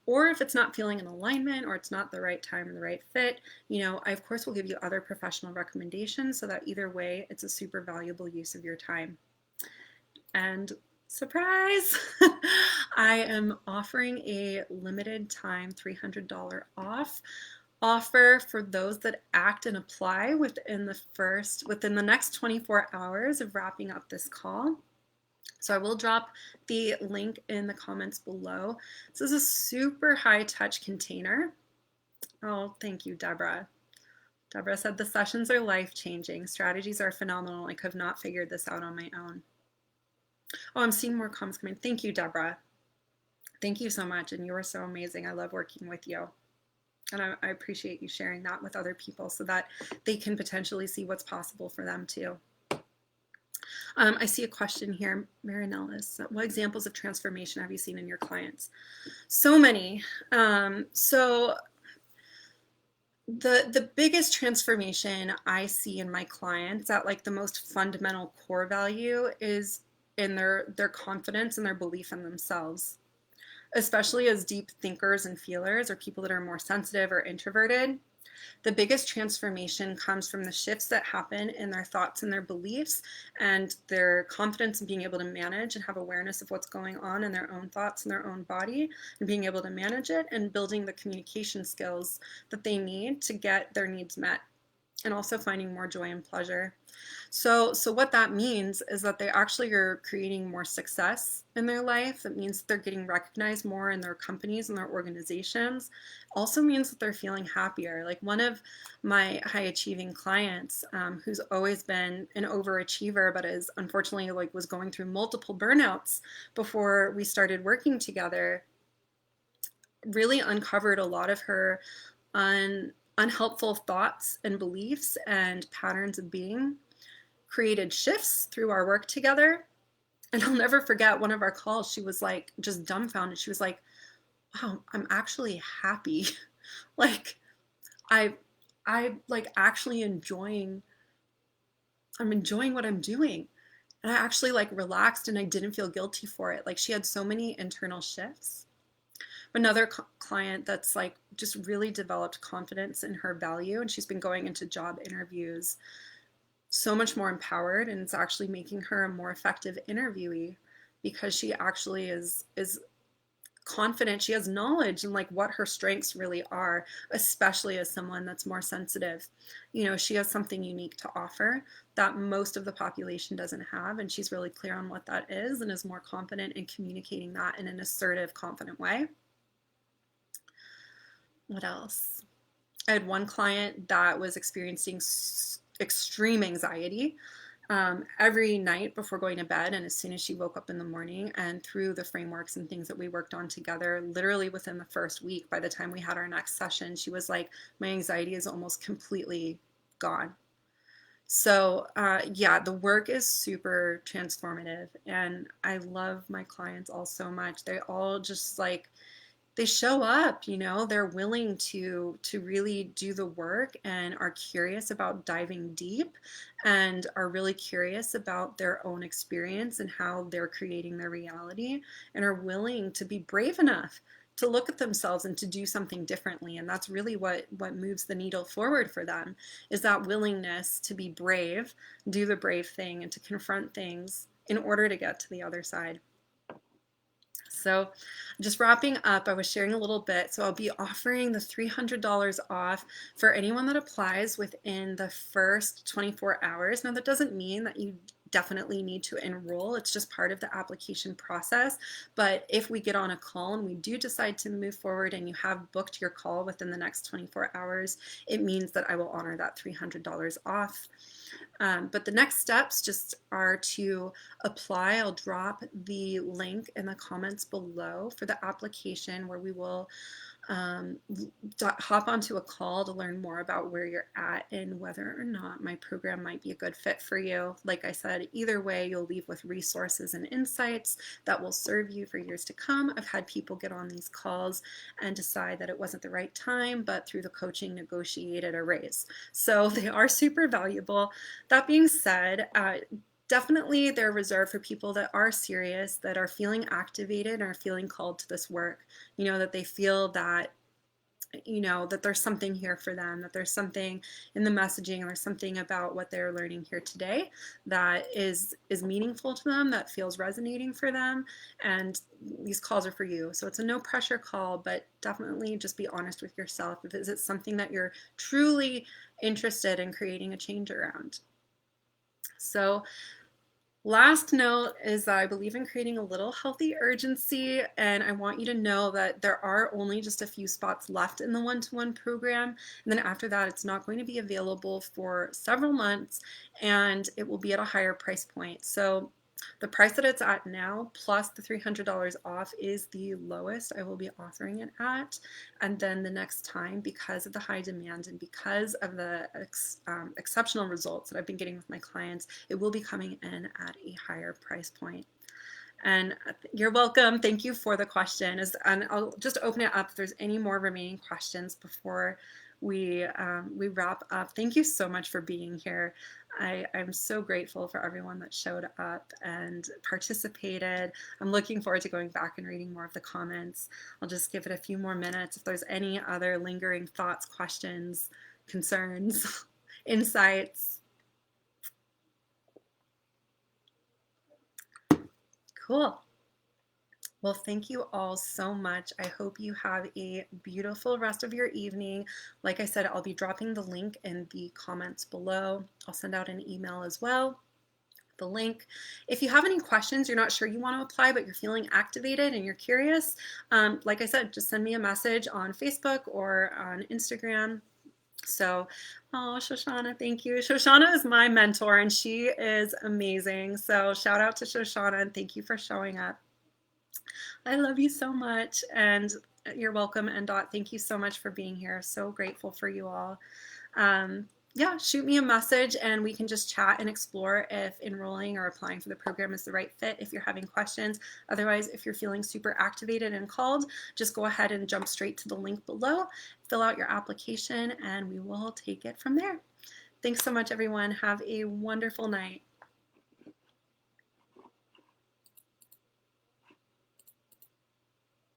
Or if it's not feeling in alignment or it's not the right time and the right fit, you know, I of course will give you other professional recommendations so that either way it's a super valuable use of your time. And Surprise! I am offering a limited time $300 off offer for those that act and apply within the next 24 hours of wrapping up this call. So I will drop the link in the comments below. This is a super high touch container. Oh, thank you, Deborah. Deborah said the sessions are life-changing. Strategies are phenomenal. I could have not figured this out on my own. Oh, I'm seeing more comments coming. Thank you, Deborah. Thank you so much. And you are so amazing. I love working with you. And I appreciate you sharing that with other people so that they can potentially see what's possible for them too. I see a question here, Marinellis. What examples of transformation have you seen in your clients? So many. So the biggest transformation I see in my clients at like the most fundamental core value is in their confidence and their belief in themselves, especially as deep thinkers and feelers or people that are more sensitive or introverted. The biggest transformation comes from the shifts that happen in their thoughts and their beliefs and their confidence in being able to manage and have awareness of what's going on in their own thoughts and their own body and being able to manage it and building the communication skills that they need to get their needs met, and also finding more joy and pleasure. So what that means is that they actually are creating more success in their life. It means that they're getting recognized more in their companies and their organizations. Also means that they're feeling happier. Like one of my high achieving clients, who's always been an overachiever, but is unfortunately like was going through multiple burnouts before we started working together, really uncovered a lot of her unhelpful thoughts and beliefs and patterns of being, created shifts through our work together. And I'll never forget one of our calls. She was like just dumbfounded. She was like, wow, I'm actually happy. like I like actually I'm enjoying what I'm doing. And I actually like relaxed and I didn't feel guilty for it. Like she had so many internal shifts. Another client that's like just really developed confidence in her value, and she's been going into job interviews so much more empowered, and it's actually making her a more effective interviewee because she actually is confident. She has knowledge and like what her strengths really are, especially as someone that's more sensitive. You know, she has something unique to offer that most of the population doesn't have, and she's really clear on what that is and is more confident in communicating that in an assertive, confident way. What else? I had one client that was experiencing extreme anxiety every night before going to bed, and as soon as she woke up in the morning, and through the frameworks and things that we worked on together, literally within the first week, by the time we had our next session, she was like, my anxiety is almost completely gone. So yeah, the work is super transformative, and I love my clients all so much. They all just like, they show up, you know, they're willing to really do the work and are curious about diving deep and are really curious about their own experience and how they're creating their reality, and are willing to be brave enough to look at themselves and to do something differently. And that's really what moves the needle forward for them, is that willingness to be brave, do the brave thing, and to confront things in order to get to the other side. So just wrapping up, I was sharing a little bit. So I'll be offering the $300 off for anyone that applies within the first 24 hours. Now that doesn't mean that you definitely need to enroll. It's just part of the application process. But if we get on a call and we do decide to move forward and you have booked your call within the next 24 hours, it means that I will honor that $300 off. But the next steps just are to apply. I'll drop the link in the comments below for the application, where we will hop onto a call to learn more about where you're at and whether or not my program might be a good fit for you. Like I said, either way, you'll leave with resources and insights that will serve you for years to come. I've had people get on these calls and decide that it wasn't the right time, but through the coaching negotiated a raise. So they are super valuable. That being said, definitely they're reserved for people that are serious, that are feeling activated, or feeling called to this work. You know, that they feel that you know, that there's something here for them, that there's something in the messaging, there's something about what they're learning here today that is meaningful to them, that feels resonating for them, and these calls are for you. So it's a no pressure call, but definitely just be honest with yourself if it's something that you're truly interested in creating a change around. So last note is that I believe in creating a little healthy urgency, and I want you to know that there are only just a few spots left in the one-to-one program, and then after that it's not going to be available for several months, and it will be at a higher price point. So the price that it's at now plus the $300 off is the lowest I will be offering it at, and then the next time, because of the high demand and because of the exceptional results that I've been getting with my clients, it will be coming in at a higher price point. And you're welcome. Thank you for the question. And I'll just open it up if there's any more remaining questions before we wrap up. Thank you so much for being here. I'm so grateful for everyone that showed up and participated. I'm looking forward to going back and reading more of the comments. I'll just give it a few more minutes. If there's any other lingering thoughts, questions, concerns, insights. Cool. Well, thank you all so much. I hope you have a beautiful rest of your evening. Like I said, I'll be dropping the link in the comments below. I'll send out an email as well, the link. If you have any questions, you're not sure you want to apply, but you're feeling activated and you're curious, like I said, just send me a message on Facebook or on Instagram. So, oh, Shoshana, thank you. Shoshana is my mentor and she is amazing. So shout out to Shoshana and thank you for showing up. I love you so much, and you're welcome. And Dot, thank you so much for being here. So grateful for you all. Yeah, shoot me a message and we can just chat and explore if enrolling or applying for the program is the right fit if you're having questions. Otherwise, if you're feeling super activated and called, just go ahead and jump straight to the link below, fill out your application, and we will take it from there. Thanks so much, everyone. Have a wonderful night.